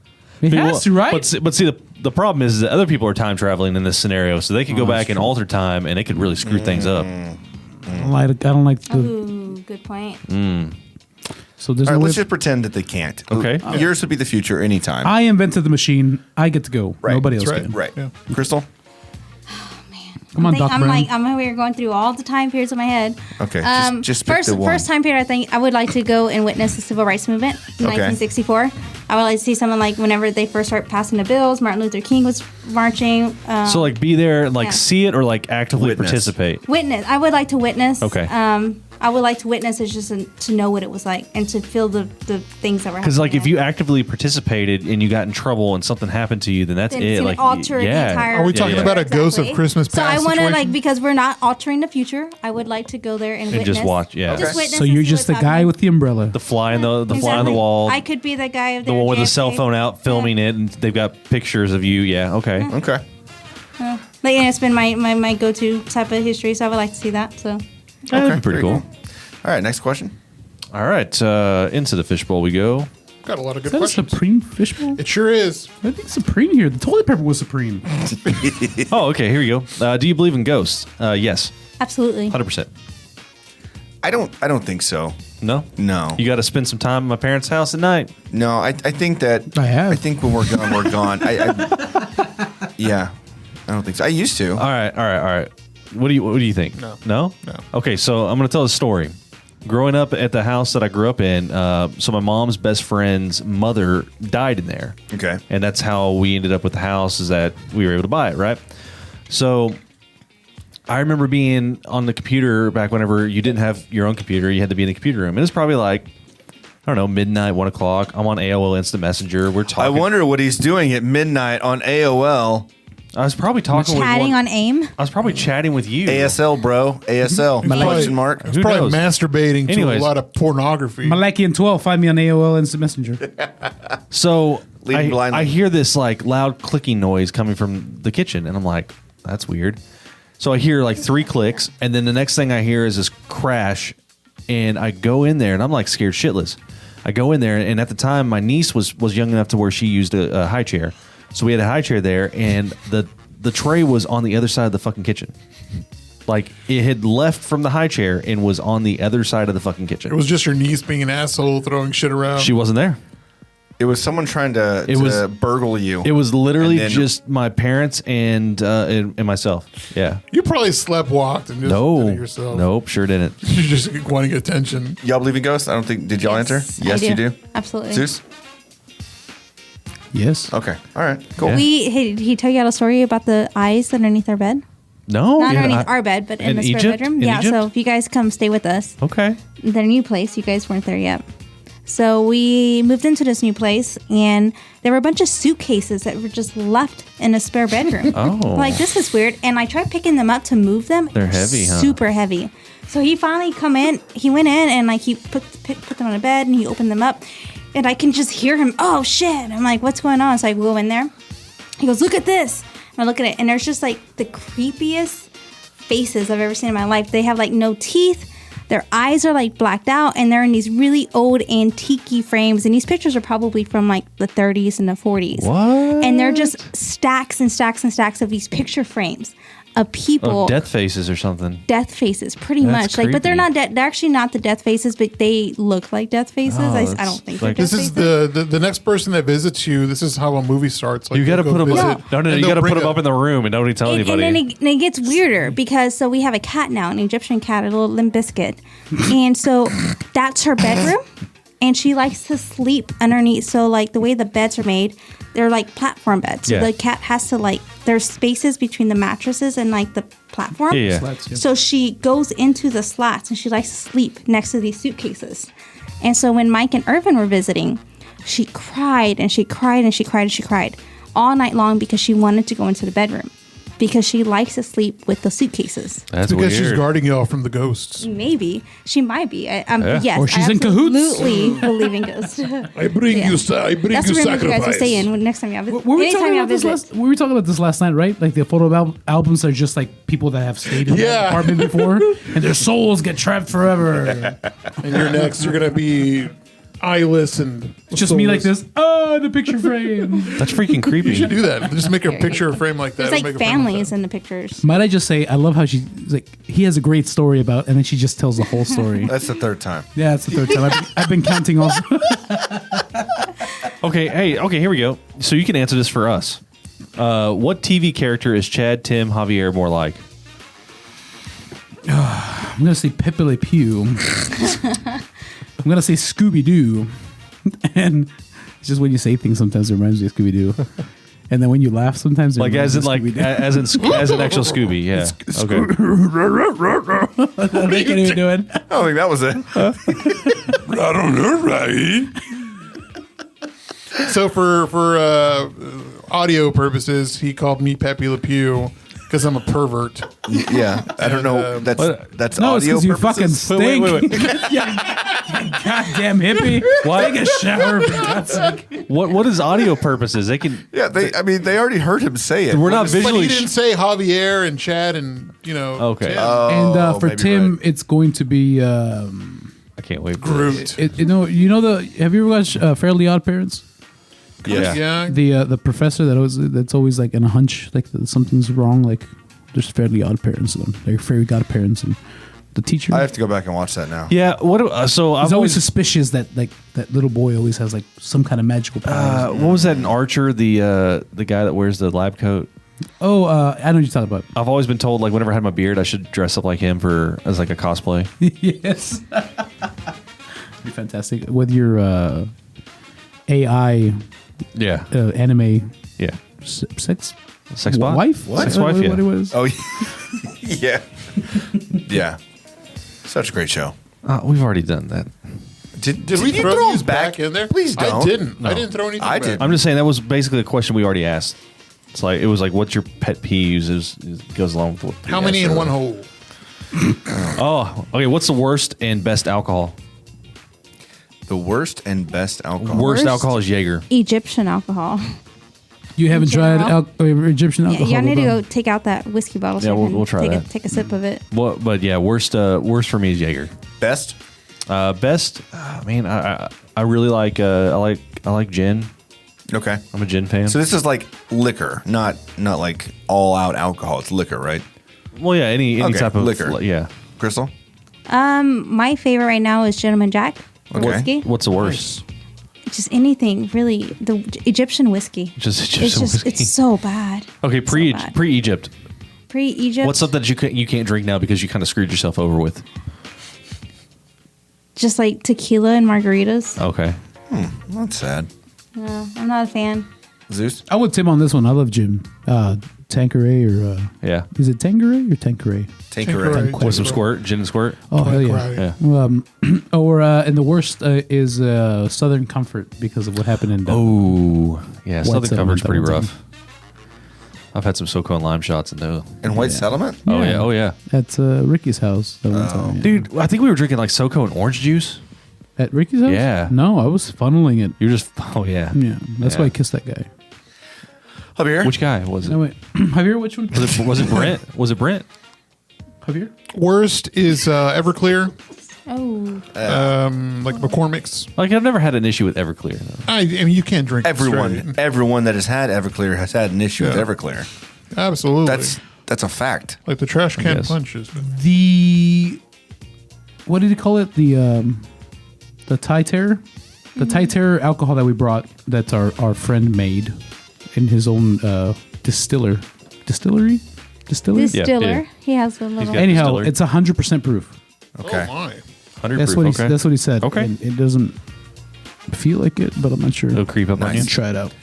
It has to, right? But see, the problem is that other people are time traveling in this scenario, so they could go Oh, back that's and true. alter time, and it could really screw things up. I don't like the. Ooh, good point. So there's All no right, way. let's just pretend that they can't. Okay. Yours would be the future anytime. I invented the machine. I get to go. Right. Nobody else That's right. can. right. Yeah. Crystal? Come on, Doc I'm Brown. like I'm over here going through all the time periods in my head. Okay. Just pick first the one. first time period, I think I would like to go and witness the civil rights movement in Okay. 1964. I would like to see someone like whenever they first start passing the bills. Martin Luther King was marching. So like be there, like Yeah. see it, or like actively Witness. participate. Witness. I would like to witness. Okay. I would like to witness is just to know what it was like and to feel the things that were happening. Because like if you actively participated and you got in trouble and something happened to you, then that's then it. it's gonna Like alter the entire. Are we talking about a Ghost of Christmas So I Past want to situation? because we're not altering the future. I would like to go there and And witness. just watch, yeah. Just Okay. witness So and you're see just the what's guy happening. with the umbrella. the fly on the fly on the Exactly. wall. I could be the guy of the one with the cell phone out filming it, and they've got pictures of you. Yeah, okay. Okay. Like, and it's been my go-to type of history, so I would like to see that. So That'd be pretty very cool. All right, next question. All right, into the fishbowl we go. Got a lot of Is good that a questions. Supreme fishbowl? It sure is. I think Supreme here. The toilet paper was Supreme. Oh, okay. Here we go. Do you believe in ghosts? Yes, absolutely. 100%. I don't think so. No, No. You got to spend some time at my parents' house at night. No, I think that I have. I think when we're gone, we're gone. Yeah. I don't think so. I used to. All right. What do you think? No. No. No. Okay, so I'm going to tell a story. Growing up at the house that I grew up in, so my mom's best friend's mother died in there. Okay. And that's how we ended up with the house, is that we were able to buy it, right? So I remember being on the computer back whenever you didn't have your own computer. You had to be in the computer room. And it was probably like, I don't know, midnight, 1 o'clock. I'm on AOL Instant Messenger. We're I talking. wonder what he's doing at midnight on AOL. I was probably talking Chatting with on AIM. I was probably chatting with you. ASL, bro. ASL. Question mark. It's Who probably knows? masturbating to Anyways. a lot of pornography. Malaki and 12. Find me on AOL Instant Messenger. So Leading blindly. I hear this like loud clicking noise coming from the kitchen, and I'm like, that's weird. So I hear like 3 clicks, and then the next thing I hear is this crash, and I go in there, and I'm like scared shitless. I go in there, and at the time, my niece was young enough to where she used a high chair, so we had a high chair there, and the tray was on the other side of the fucking kitchen. Like it had left from the high chair and was on the other side of the fucking kitchen. It was just your niece being an asshole, throwing shit around. She wasn't there. It was someone trying to was- burgle you. It was literally And then- just my parents and myself. Yeah. You probably sleepwalked and just did it yourself. Nope, sure didn't. You're just wanting attention. Y'all believe in ghosts? I don't think. Did y'all answer? I Yes, you do. Absolutely. Zeus? Yes. Okay. All right. Cool. Yeah. He told you all a story about the eyes underneath our bed. No, Not yeah, underneath our bed, but in in the spare Egypt? bedroom. In Yeah. Egypt? So if you guys come stay with us, Okay. their new place. You guys weren't there yet. So we moved into this new place, and there were a bunch of suitcases that were just left in a spare bedroom. Oh. Like, this is weird. And I tried picking them up to move them. They're heavy, huh? Super heavy. So he finally he went in, and like he put them on the bed, and he opened them up, and I can just hear him. Oh shit! I'm like, what's going on? So I go in there. He goes, look at this. And I look at it, and there's just like the creepiest faces I've ever seen in my life. They have like no teeth. Their eyes are like blacked out, and they're in these really old antique frames. And these pictures are probably from like the 30s and the 40s. What? And they're just stacks and stacks and stacks of these picture frames of people. Of death faces or something. Death faces, pretty That's much. Like, but they're creepy. not. They're actually not the death faces, but they look like death faces. Oh, I that's don't think like- they're This death is faces. the next person that visits you. This is how a movie starts. Like You got to they'll put go them. visit, No, and you they'll got to bring put them up in the room and nobody tell And anybody. then it gets weirder because we have a cat now, an Egyptian cat, a little Limp Bizkit, and so that's her bedroom, and she likes to sleep underneath. So like the way the beds are made, they're like platform beds. So Yeah. the cat has to like there's spaces between the mattresses and like the platform. Yeah. Slats, yeah. So she goes into the slats and she likes to sleep next to these suitcases. And so when Mike and Irvin were visiting, she cried and she cried and she cried and she cried all night long because she wanted to go into the bedroom because she likes to sleep with the suitcases. That's because weird. she's guarding y'all from the ghosts. Maybe she might be. Yes, Or she's I in cahoots. absolutely believe in ghosts. I bring Yeah. you. I bring That's you what you guys sacrifice. are saying next time y'all visit. Were we Anytime talking y'all about this visit. we were talking about this last night, right? Like the photo albums are just like people that have stayed in Yeah. that apartment before, and their souls get trapped forever. And you're next. You're gonna be eyeless and It's just me like soulless. this. Oh, the picture frame. That's freaking creepy. You should do that. Just make a picture frame like that. There's or like make a frame like families that. in the pictures. Might I just say, I love how she's like, he has a great story about, and then she just tells the whole story. That's the third time. Yeah, it's the third time. I've been counting also. Okay, here we go. So you can answer this for us. What TV character is Chad, Tim, Javier more like? I'm gonna say Pepe Le Pew. I'm gonna say Scooby Doo, and it's just when you say things, sometimes it reminds me of Scooby Doo, and then when you laugh, sometimes it Like reminds as in me of like Scooby-Doo. as an actual Scooby, yeah. Okay. They can't even do it. I don't think that was it. I don't know, right? So for audio purposes, he called me Pepe Le Pew because I'm a pervert. Yeah, I don't know. And, That's No, it's audio because you fucking purposes. stink. Wait. Goddamn hippie. Take a shower for God's sake. What is audio purposes? They can. Yeah, they already heard him say it. We're not But visually. he didn't say Javier and Chad and Okay. Tim. And for maybe Tim, right. it's going to be. I can't wait. For Groot. You know the. Have you ever watched Fairly Odd Parents? Yeah. Yeah. The professor that's always like in a hunch, like something's wrong. Like there's Fairly Odd Parents, and they're fairy godparents, and the teacher. I have to go back and watch that now. Yeah. So He's I've always suspicious that that little boy always has like some kind of magical powers. what was that in Archer? The guy that wears the lab coat. I know what you're talking about. I've always been told like whenever I had my beard, I should dress up like him as like a cosplay. Yes. Be fantastic with your AI Yeah. anime Yeah. sex Sex bot? wife. Sex wife. Yeah. What it was? Oh, yeah. Yeah. Such a great show. We've already done that. Did Did we you throw those these back in there? Please don't. I didn't. No. I didn't throw anything I back. did. I'm just saying that was basically a question we already asked. It was like, what's your pet peeves? It goes along with what How we many asked in one earlier. hole? Oh, okay. What's the worst and best alcohol? The worst and best alcohol. Worst Worst? alcohol is Jaeger. Egyptian alcohol. You haven't tried general? Egyptian Yeah, alcohol? y'all need to before? go take out that whiskey bottle. So Yeah, I we'll- can we'll try take that. take a sip of it. What? But yeah, worst for me is Jaeger. Best? Best, man. I really like I like gin. Okay. I'm a gin fan. So this is like liquor, not like all out alcohol. It's liquor, right? Well, yeah, any Okay, type of liquor. Yeah. Crystal? My favorite right now is Gentleman Jack Okay. whiskey. What's the worst? Just anything really. The Egyptian whiskey. Just It's Egyptian just whiskey. it's so bad. Okay, bad. pre Egypt. Pre-Egypt. What's something that you can't drink now because you kind of screwed yourself over with? Just like tequila and margaritas. Okay. That's sad. No, I'm not a fan. Zeus? I'm with Tim on this one. I love Jim. Tanqueray or Yeah. is it Tanqueray or Tanqueray? Tanqueray. Tanqueray. With some squirt, gin and squirt. Oh hell yeah! Right. Yeah. And the worst is Southern Comfort because of what happened in. Oh, yeah. White Southern Settlement, Comfort's that pretty one rough. I've had some SoCo and lime shots and those. And White Settlement? Oh yeah. Oh yeah. At Ricky's house. That one time, yeah. Dude, I think we were drinking like SoCo and orange juice. At Ricky's house? Yeah. No, I was funneling it. You're just oh yeah. Yeah, that's Yeah. why I kissed that guy. Javier? Which guy was it? No wait, Javier, which one? Was it Brent? Was it Brent? Javier. Worst is Everclear, Oh, like McCormick's. Like I've never had an issue with Everclear. Though. I mean, you can't drink it straight. Everyone that has had Everclear has had an issue Yeah. with Everclear. Absolutely. That's a fact. like the trash can Yes. punches. The what did he call it? The Thai Terror, the Thai Terror alcohol that we brought. That our friend made in his own distillery. distiller. yeah. He has a little. got- Anyhow, distillery. it's 100% proof. Okay. Oh my. 100 That's proof. what he. Okay. That's what he said. Okay. And it doesn't feel like it, but I'm not sure. It'll creep up on you. Nice. Try it out.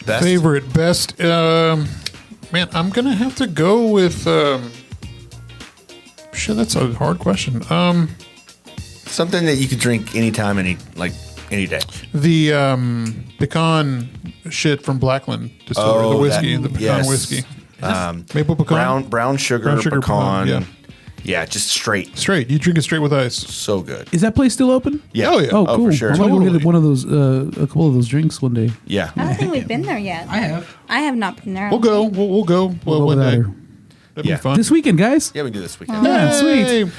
Best? Favorite, best. Man, I'm gonna have to go with. Shit, that's a hard question. Something that you could drink anytime, any day. The pecan shit from Blackland Distillery, the whiskey, that- the pecan yes. whiskey. Maple pecan? Brown sugar pecan. Yeah. Yeah, just straight. Straight. You drink it straight with ice. So good. Is that place still open? Yeah. Oh, yeah. Oh, cool. for sure. I'm gonna go Totally. get one of those, a couple of those drinks one day. Yeah. I don't think we've been there yet. I have not been there. We'll go. We'll go. We'll go one without day. her. That'd Yeah. be fun. This weekend, guys. Yeah, we can do this weekend. Yeah, sweet.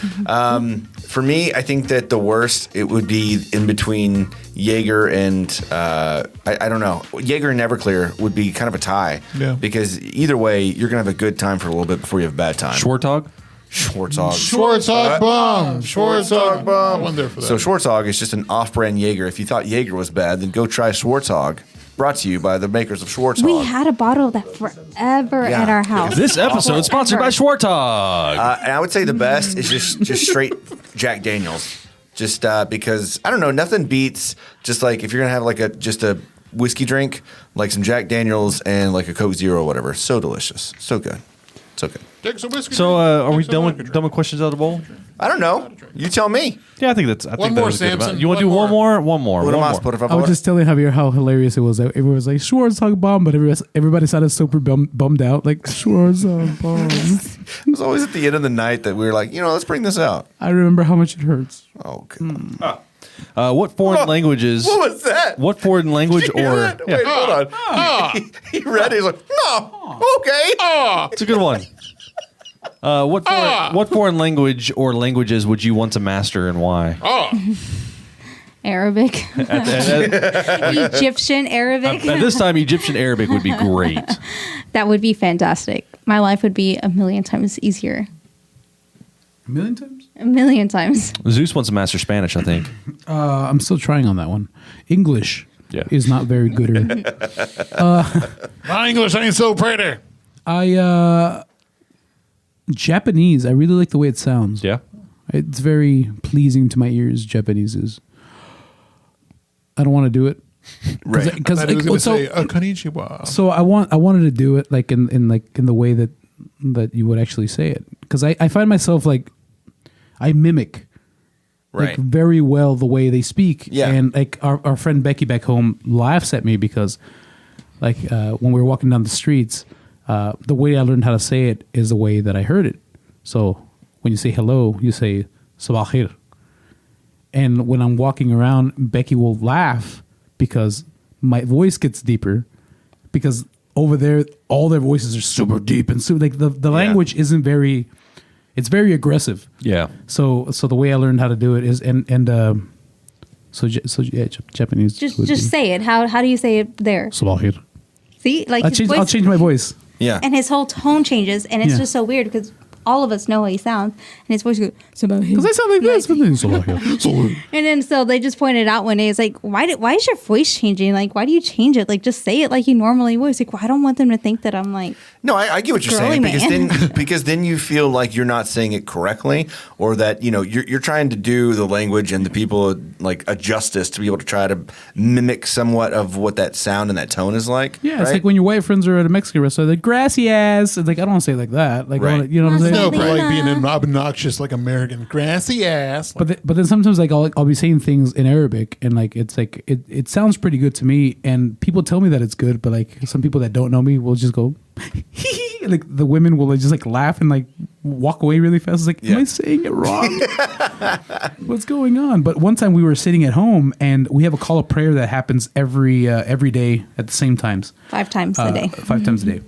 For me, I think that the worst it would be in between Jaeger and I don't know. Jaeger and Everclear would be kind of a tie. Yeah. Because either way, you're gonna have a good time for a little bit before you have a bad time. Schwartog? Schwarzog. Schwarzog bomb. Schwarzog bomb. One there for that. So Schwarzog is just an off-brand Jaeger. If you thought Jaeger was bad, then go try Schwarzog. Brought to you by the makers of Schwarzog. We had a bottle of that forever Yeah. at our house. This episode sponsored by Schwartog. And I would say the best is just straight Jack Daniels. Just because I don't know, nothing beats just like if you're gonna have like just a whiskey drink, like some Jack Daniels and like a Coke Zero or whatever. So delicious, so good, so good. Take some whiskey. So, are we Take some done vodka with drink. done with questions out of the bowl? I don't know. You tell me. Yeah, I think that's. I One think that more, was good about it. Samson. You want to do One one more? One more. Uno One más, more. por favor. I was just telling Javier how hilarious it was. Everyone was like, Schwarzog bomb, but everybody sounded super bummed out. Like, Schwarzog bomb. It was always at the end of the night that we were like, let's bring this out. I remember how much it hurts. Oh, What foreign languages? What was that? What foreign language Did you hear or? that? Wait, hold on. He read it. He's like, no, okay. It's a good one. What foreign language or languages would you want to master and why? Arabic. Egyptian Arabic. At this time, Egyptian Arabic would be great. That would be fantastic. My life would be a million times easier. A million times? A million times. Zeus wants to master Spanish, I think. I'm still trying on that one. English is not very good. My English ain't so pretty. Japanese, I really like the way it sounds. Yeah. It's very pleasing to my ears, Japanese is. I don't want to do it. Right. Because I was going to say, konnichiwa. So I wanted to do it like in the way that you would actually say it, because I find myself like I mimic like very well the way they speak. Yeah. And like our friend Becky back home laughs at me because like when we were walking down the streets, the way I learned how to say it is the way that I heard it. So when you say hello, you say sabah khair. And when I'm walking around, Becky will laugh because my voice gets deeper, because over there, all their voices are super deep and super like the language isn't very, it's very aggressive. Yeah. So the way I learned how to do it is Japanese. Just say it. How do you say it there? Sabah khair. See, like I'll change my voice. Yeah. and his whole tone changes, and it's Yeah. just so weird because all of us know how he sounds, and his voice goes Because I sound like this. Sabah khair. And then so they just pointed out one day, it's like, why is your voice changing? Like, why do you change it? Like, just say it like you normally would. It's like, well, I don't want them to think that I'm like, No, I get what you're Girly saying man. because then you feel like you're not saying it correctly, or that you're trying to do the language and the people like a justice to be able to try to mimic somewhat of what that sound and that tone is like. Yeah, it's right? like when your white friends are at a Mexican restaurant, like grassy ass. It's like I don't want to say it like that. Like I Right. wanna, you know what I'm saying? No, but Selena. like being an obnoxious, like American grassy ass. Like, But then sometimes like I'll be saying things in Arabic and like it's like it sounds pretty good to me, and people tell me that it's good, but like some people that don't know me will just go like the women will just like laugh and like walk away really fast. It's like, am I saying it wrong? What's going on? But one time we were sitting at home and we have a call of prayer that happens every day at the same times. 5 times a day. 5 times a day.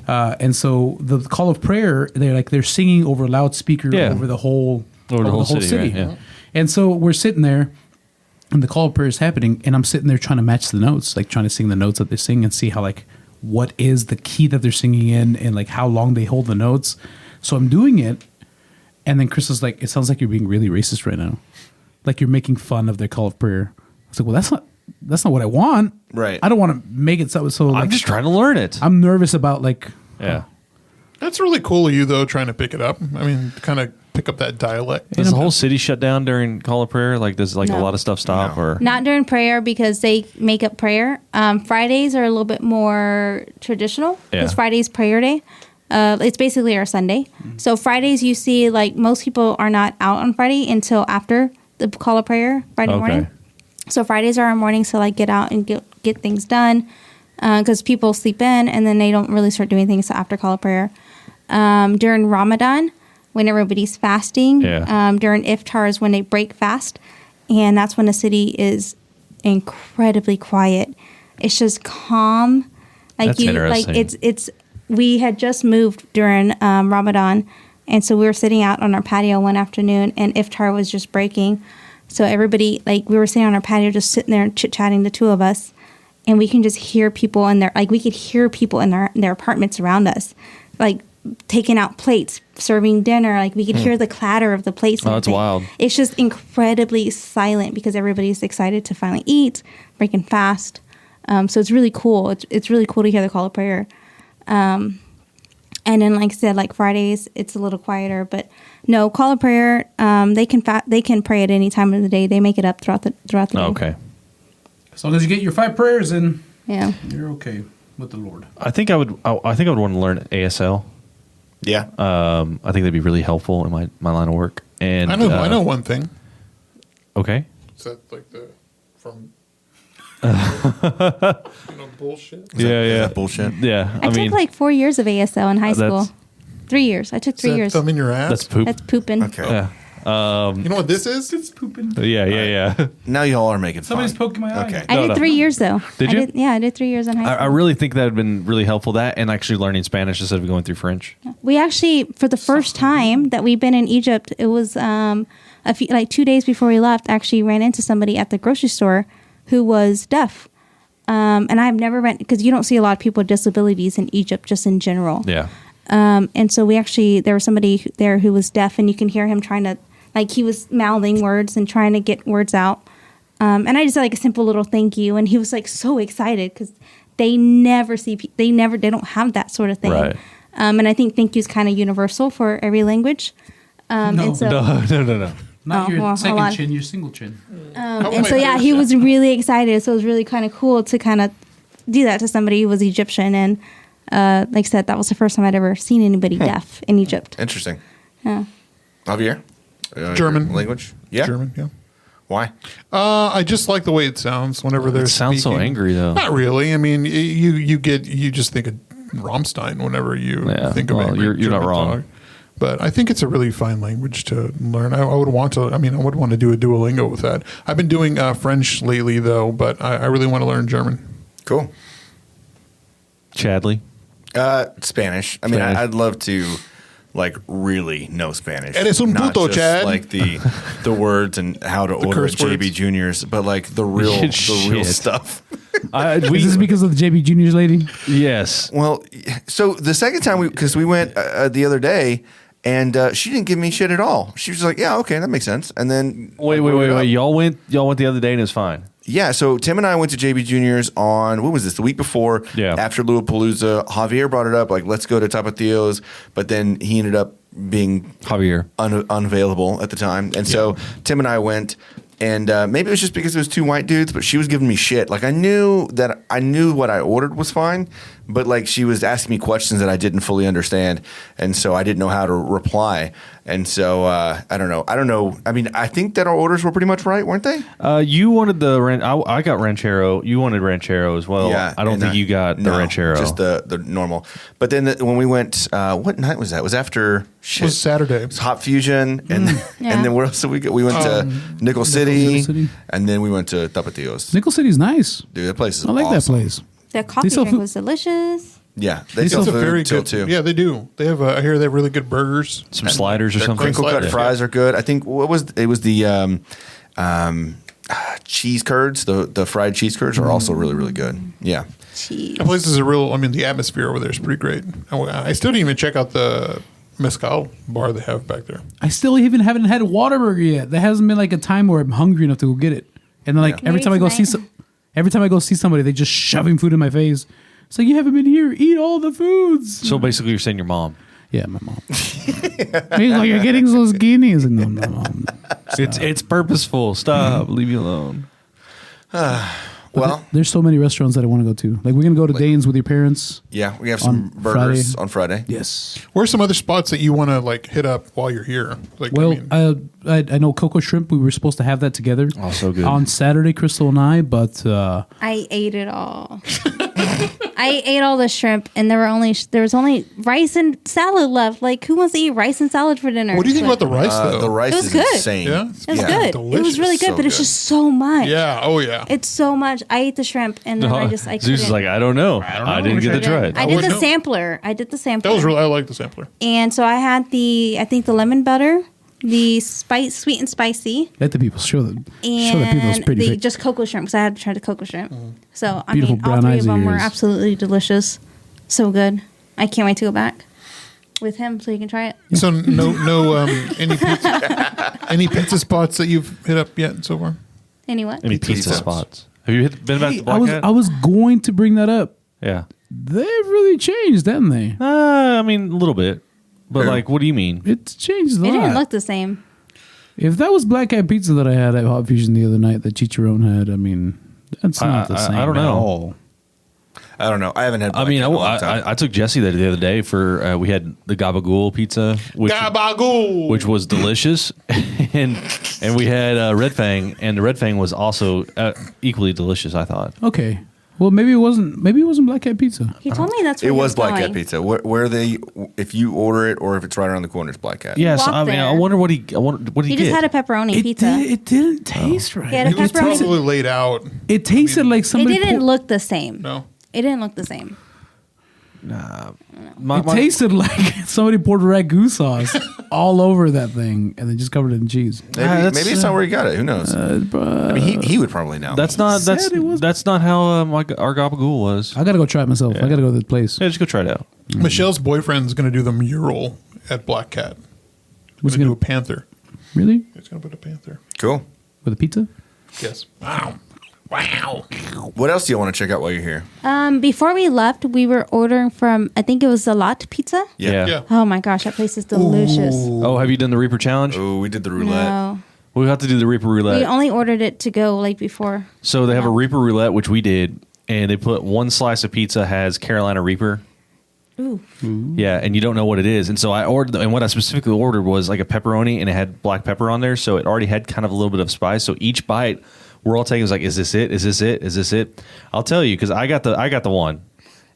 And so the call of prayer, they're singing over a loudspeaker over the whole city. Right? Yeah. And so we're sitting there, and the call of prayer is happening, and I'm sitting there trying to match the notes, like trying to sing the notes that they sing and see how like what is the key that they're singing in and like how long they hold the notes. So I'm doing it, and then Chris is like, "It sounds like you're being really racist right now, like you're making fun of their call of prayer." I was like, "Well, that's not what I want. Right. I don't want to make it so I'm like just trying to learn it. I'm nervous about like." Yeah. that's really cool of you, though, trying to pick it up. I mean, kind of pick up that dialect. Does the whole city shut down during call of prayer? Like, does like a No. lot of stuff stop? No. Or Not during prayer because they make up prayer. Fridays are a little bit more traditional because Yeah. Friday's prayer day. It's basically our Sunday. So Fridays, you see, like most people are not out on Friday until after the call of prayer Friday Okay. morning. So Fridays are our mornings to like get out and get things done. because people sleep in and then they don't really start doing things after call of prayer. During Ramadan, when everybody's fasting, during iftar is when they break fast, and that's when the city is incredibly quiet. It's just calm. That's interesting. It's. We had just moved during Ramadan, and so we were sitting out on our patio one afternoon, and iftar was just breaking. So everybody, like, we were sitting on our patio, just sitting there chit chatting, the two of us, and we can just hear people in their, like, we could hear people in their apartments around us, like, taking out plates, serving dinner. Like, we could hear the clatter of the plates. Oh, that's wild. It's just incredibly silent because everybody's excited to finally eat, breaking fast. So it's really cool. It's really cool to hear the call of prayer. And then, like I said, like Fridays, it's a little quieter. But no, call of prayer. They can pray at any time of the day. They make it up throughout the day. Okay. As long as you get your 5 prayers in, Yeah. you're okay with the Lord. I think I would want to learn ASL. Yeah. I think that'd be really helpful in my line of work. And I know one thing. Okay. Is that like the from bullshit? Yeah. That bullshit. Yeah. I took like 4 years of ASL in high school. That's- 3 years. I took 3 years. Thumb in your ass. That's poop. That's pooping. Okay. Yeah. You know what this is? It's pooping. Yeah. Now y'all are making Somebody's fun. poking my eye. Okay. I did 3 years though. Did you? I did 3 years in high school. I really think that would have been really helpful. That and actually learning Spanish instead of going through French. We actually, for the first time that we've been in Egypt, it was a few, like 2 days before we left, actually ran into somebody at the grocery store who was deaf. And I've never because you don't see a lot of people with disabilities in Egypt, just in general. Yeah. And so there was somebody there who was deaf, and you can hear him trying to, like, he was mouthing words and trying to get words out. And I just said like a simple little thank you, and he was like so excited because they don't have that sort of thing. Right. And I think thank you is kind of universal for every language. No. And so, No. Not Oh, your well, hold second on. chin, your single chin. and so yeah, he was really excited. So it was really kind of cool to kind of do that to somebody who was Egyptian. And like I said, that was the first time I'd ever seen anybody deaf in Egypt. Interesting. Yeah. Javier? German. Language? Yeah. German, yeah. Why? I just like the way it sounds whenever they're It sounds so speaking. angry though. Not really. I mean, you just think of Rammstein whenever you Yeah, think of well, angry you're not German wrong. talk. But I think it's a really fine language to learn. I would want to. I mean, I would want to do a Duolingo with that. I've been doing French lately though, but I really want to learn German. Cool. Chadley. Spanish. I mean, Spanish. I'd love to, like, really know Spanish. Eres un Not puto, just, Chad. like the words and how to order curse at JB words. Juniors, but like the real Shit. stuff. Is this because of the JB Juniors lady? Yes. Well, so the second time we went the other day, and she didn't give me shit at all. She was like, "Yeah, okay, that makes sense." And then Wait. Y'all went the other day and it was fine. Yeah, so Tim and I went to JB Juniors on, what was this, the week before, Yeah. after Louapalooza. Javier brought it up, like, let's go to Tapatíos, but then he ended up being Javier. unavailable at the time. And so Tim and I went, and maybe it was just because it was two white dudes, but she was giving me shit. Like, I knew what I ordered was fine, but, like, she was asking me questions that I didn't fully understand, and so I didn't know how to reply. And so I don't know. I mean, I think that our orders were pretty much right, weren't they? You wanted I got ranchero. You wanted ranchero as well. I don't and think you got the no, ranchero. just the normal. But then when we went, what night was that? It was after It was Saturday. It was Hot Fusion, and Yeah. and then where else did we go? We went to Nickel City, City. and then we went to Tapatíos. Nickel City's nice. Dude, that place is I like awesome. that place. The coffee sell drink food- was delicious. Yeah, they It's sell a food very till good. too. Yeah, they do. They have. I hear they have really good burgers. Some sliders or Their something. crinkle cut Sliders, fries are good. I think it was the cheese curds. The fried cheese curds are also really really good. Yeah. Jeez. That place is a real. I mean, the atmosphere over there is pretty great. I still didn't even check out the mezcal bar they have back there. I still even haven't had a Whataburger yet. There hasn't been like a time where I'm hungry enough to go get it. And then, like Yeah. every time I go Maybe see somebody, they just shoving food in my face. It's like, you haven't been here. Eat all the foods. So basically, you're saying your mom. Yeah, my mom. He's like, you're getting so skinny. I was like, no, Mom. It's purposeful. Stop. Leave me alone. Well, There's so many restaurants that I want to go to. Like, we're gonna go to Dane's with your parents. yeah, we have some On burgers Friday. on Friday. Yes. Where's some other spots that you want to like hit up while you're here? Like, Well, I mean, I know Coco Shrimp. We were supposed to have that together. Oh, so good. On Saturday, Crystal and I, but I ate it all. I ate all the shrimp, and there was only rice and salad left. Like, who wants to eat rice and salad for dinner? What do you think about the rice though? The rice It was is good. insane. Yeah? It was good. delicious. It was really good, So but it's good. just so much. Yeah. Oh yeah. It's so much. I ate the shrimp, and then I Zeus couldn't. is like, I don't know. I didn't get to try it. I did would the know. sampler. I did the sampler. That was really. I like the sampler. And so I had I think the lemon butter, the sweet and spicy, Let the people show the people it's and pretty the fake. just cocoa shrimp because I had to try the cocoa shrimp. So I Beautiful mean, all brown three eyes of of them were yours. absolutely delicious. So good. I can't wait to go back with him so he can try it. So no any pizza spots that you've hit up yet so far? Any what? Any pizza Pizza. spots? Have you been back to I Black was Hat? I was going to bring that up. Yeah. They've really changed, haven't they? I mean, a little bit. But, Yeah. like, what do you mean? It's changed a It lot. didn't look the same. If that was Black Cat Pizza that I had at Hot Fusion the other night that Chicharron had, I mean, that's not the I same don't at know. all. I don't know. I haven't had. I mean, Black Cat in a long time. I took Jesse there the other day for, we had the Gabagool pizza, Gabagool. which was delicious. and we had Red Fang, and the Red Fang was also equally delicious, I thought. Okay. Well, maybe it wasn't Black Cat Pizza. He told me that's where It he was Black Cat going. Pizza. Where they, if you order it or if it's right around the corner, it's Black Cat. Yes, walked I mean, I there. wonder what he get. He just had a pepperoni pizza. It didn't taste right. He had a It was pepperoni. probably laid out. It tasted like It somebody. didn't look the same. No. It didn't look the same. My- It tasted like somebody poured ragu sauce all over that thing and then just covered it in cheese. Maybe it's not where he got it. Who knows? I mean, he would probably know. That's not Said it was- that's not how our Gabagool was. I gotta go try it myself. I gotta go to the place. Yeah, just go try it out. Michelle's boyfriend's going to do the mural at Black Cat. What's He's going to do he a gonna panther. really He's going to put a panther. cool. with a pizza? Yes. Wow. Wow. What else do you want to check out while you're here? Before we left, we were ordering from, I think it was the Lot Pizza. Yeah. Oh my gosh, that place is delicious. Oh, have you done the Reaper challenge? Oh, we did the roulette. No. We'll have to do the Reaper roulette. We only ordered it to go like before. So they have a Yeah. Reaper roulette, which we did, and they put one slice of pizza has Carolina Reaper. Ooh. Yeah, and you don't know what it is. And so I ordered, and what I specifically ordered was like a pepperoni, and it had black pepper on there, so it already had kind of a little bit of spice. So each bite, we're all taking was like, is this it? Is this it? Is this it? I'll tell you, because I got the one,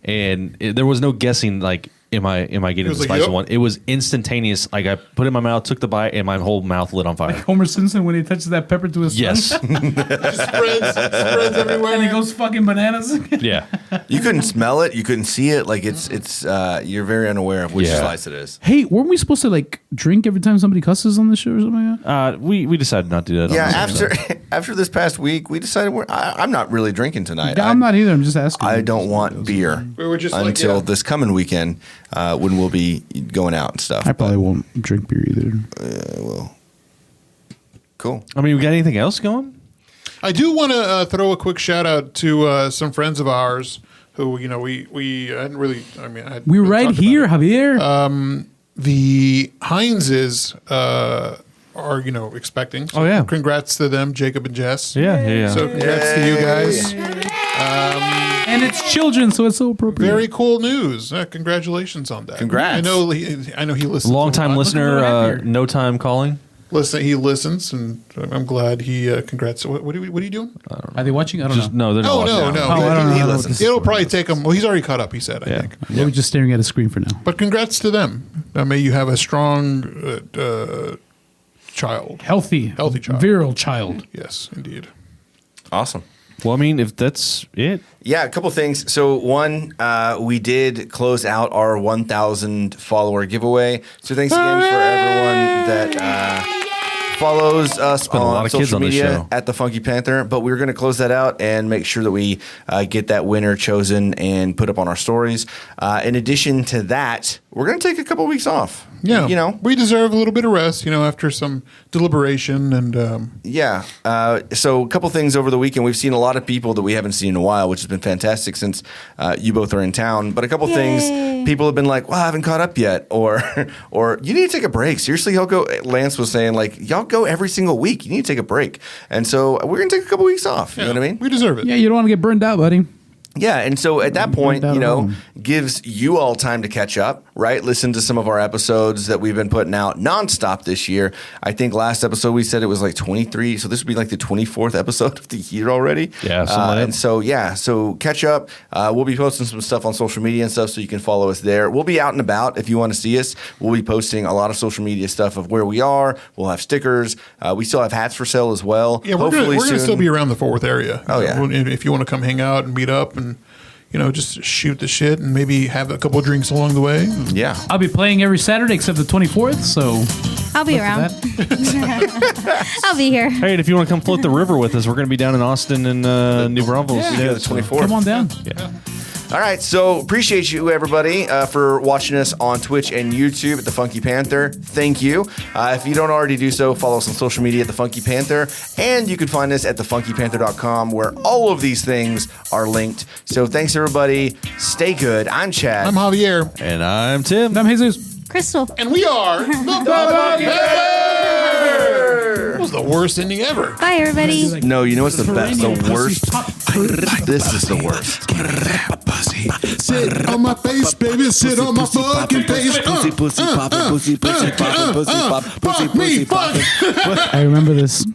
and there was no guessing. Like, am I getting was the like, spicy yep. one? It was instantaneous. Like I put it in my mouth, took the bite, and my whole mouth lit on fire. Homer Simpson when he touches that pepper to his Yes. Spreads everywhere. and he goes fucking bananas. Yeah. You couldn't smell it. You couldn't see it. Like it's you're very unaware of which Yeah. slice it is. Hey, weren't we supposed to like drink every time somebody cusses on the show or something like that? We decided not to do that. Yeah, on this episode. after this past week, we decided I'm not really drinking tonight. I'm not either. I'm just asking. I don't want beer We were just like, until yeah. this coming weekend when we'll be going out and stuff. I probably won't drink beer either. Cool. I mean, we got anything else going? I do want to throw a quick shout out to some friends of ours who, you know, we hadn't really, I mean, I hadn't We're really right talked about here, it. Javier. The Heinzes are, you know, expecting. So Oh, yeah. Congrats to them, Jacob and Jess. Yeah. So congrats to you guys. And it's children, so it's so appropriate. Very cool news. Congratulations on that. Congrats. I know he listens. Long time a lot. listener, no time calling. He listens, and I'm glad he. Congrats. What are you doing? Are they watching? I don't Just know. no, they're not. No. watching. Oh, I don't know. He I don't know what listens. this is. It'll probably take him. Well, he's already caught up. He said. I Yeah. think. We're just staring at a screen for now. But congrats to them. May you have a strong child. Healthy child. virile child. Yes, indeed. Awesome. Well, I mean, if that's it, Yeah, a couple things. So one, we did close out our 1,000 follower giveaway. So thanks again for everyone that follows us been a lot on of kids social on this media show. at the Funky Panther. But we're going to close that out and make sure that we get that winner chosen and put up on our stories. In addition to that, we're going to take a couple weeks off. Yeah, You know, we deserve a little bit of rest. You know, after some deliberation and yeah. So a couple things over the weekend. We've seen a lot of people that we haven't seen in a while, which has been fantastic since you both are in town. But a couple Yay. things, people have been like, well, I haven't caught up yet. Or you need to take a break. Seriously, y'all go. Lance was saying, like, y'all go every single week. You need to take a break. And so we're going to take a couple weeks off. You know what I mean? we deserve it. Yeah, you don't want to get burned out, buddy. Yeah, and so at that point, that alone. gives you all time to catch up, right? Listen to some of our episodes that we've been putting out nonstop this year. I think last episode we said it was like 23, so this would be like the 24th episode of the year already. Yeah, something like that. and so catch up. We'll be posting some stuff on social media and stuff, so you can follow us there. We'll be out and about if you want to see us. We'll be posting a lot of social media stuff of where we are. We'll have stickers. We still have hats for sale as well. Yeah, we're going to still be around the Fort Worth area. Oh, yeah. If you want to come hang out and meet up and, just shoot the shit and maybe have a couple of drinks along the way. Yeah. I'll be playing every Saturday except the 24th, so I'll be around. I'll be here. Hey, and if you want to come float the river with us, we're going to be down in Austin and New Braunfels. Yeah, the 24th. come on down. Yeah. All right, so appreciate you, everybody, for watching us on Twitch and YouTube at The Funky Panther. Thank you. If you don't already do so, follow us on social media at The Funky Panther, and you can find us at thefunkypanther.com, where all of these things are linked. So thanks, everybody. Stay good. I'm Chad. I'm Javier. And I'm Tim. And I'm Jesus. Crystal. And we are the Funky Panther! That was the worst ending ever. Bye, everybody. No, you know what's the best? The worst? worst. This is the worst. Sit on my face, baby. Sit on my fucking face. Pussy poppin', pussy poppin', pussy Fuck me, fuck. I remember this.